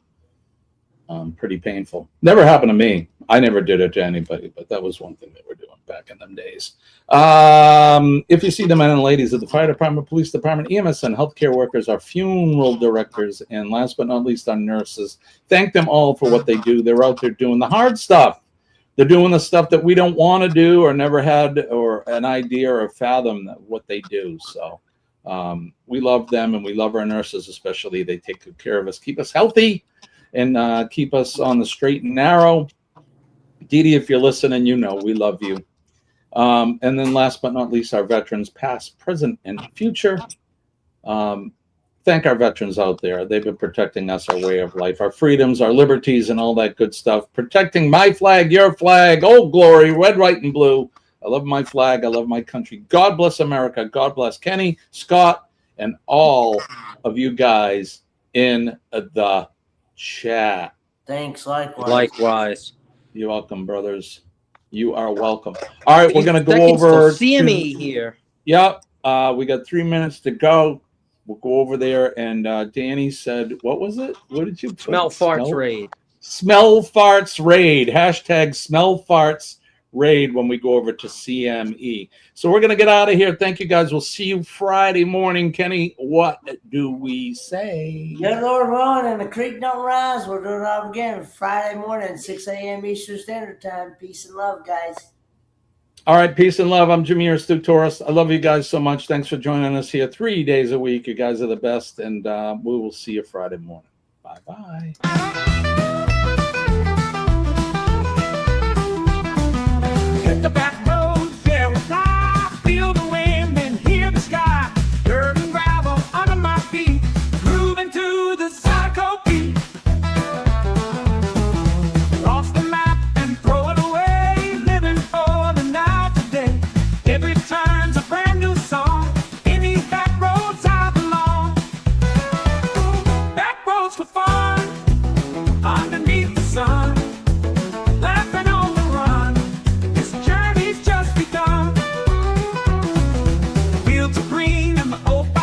Pretty painful. Never happened to me. I never did it to anybody, but that was one thing they were doing back in them days. If you see the men and ladies of the fire department, police department, EMS, and healthcare workers, our funeral directors, and last but not least, our nurses, thank them all for what they do. They're out there doing the hard stuff. They're doing the stuff that we don't want to do or never had or an idea or fathom what they do. So we love them, and we love our nurses especially. They take good care of us, keep us healthy, and keep us on the straight and narrow. Dee Dee, if you're listening, you know we love you. And then last but not least, our veterans, past, present, and future. Thank our veterans out there. They've been protecting us, our way of life, our freedoms, our liberties, and all that good stuff. Protecting my flag, your flag, old glory, red, white, and blue. I love my flag. I love my country. God bless America. God bless Kenny, Scott, and all of you guys in the chat. Thanks, likewise. Likewise. You're welcome, brothers. You are welcome. All right, we're going to go over CME here. Yep. We got 3 minutes to go. We'll go over there. And Danny said, what was it? What did you put? Smell farts raid. Smell farts raid. Hashtag smell farts raid when we go over to CME. So we're going to get out of here. Thank you, guys. We'll see you Friday morning. Kenny, what do we say? Good Lord willing, and the creek don't rise. We'll do it all again Friday morning, 6 a.m. Eastern Standard Time. Peace and love, guys. All right, peace and love. I'm Jimmy, your Stu Taurus. I love you guys so much. Thanks for joining us here 3 days a week. You guys are the best, and we will see you Friday morning. Bye-bye. Hit the back.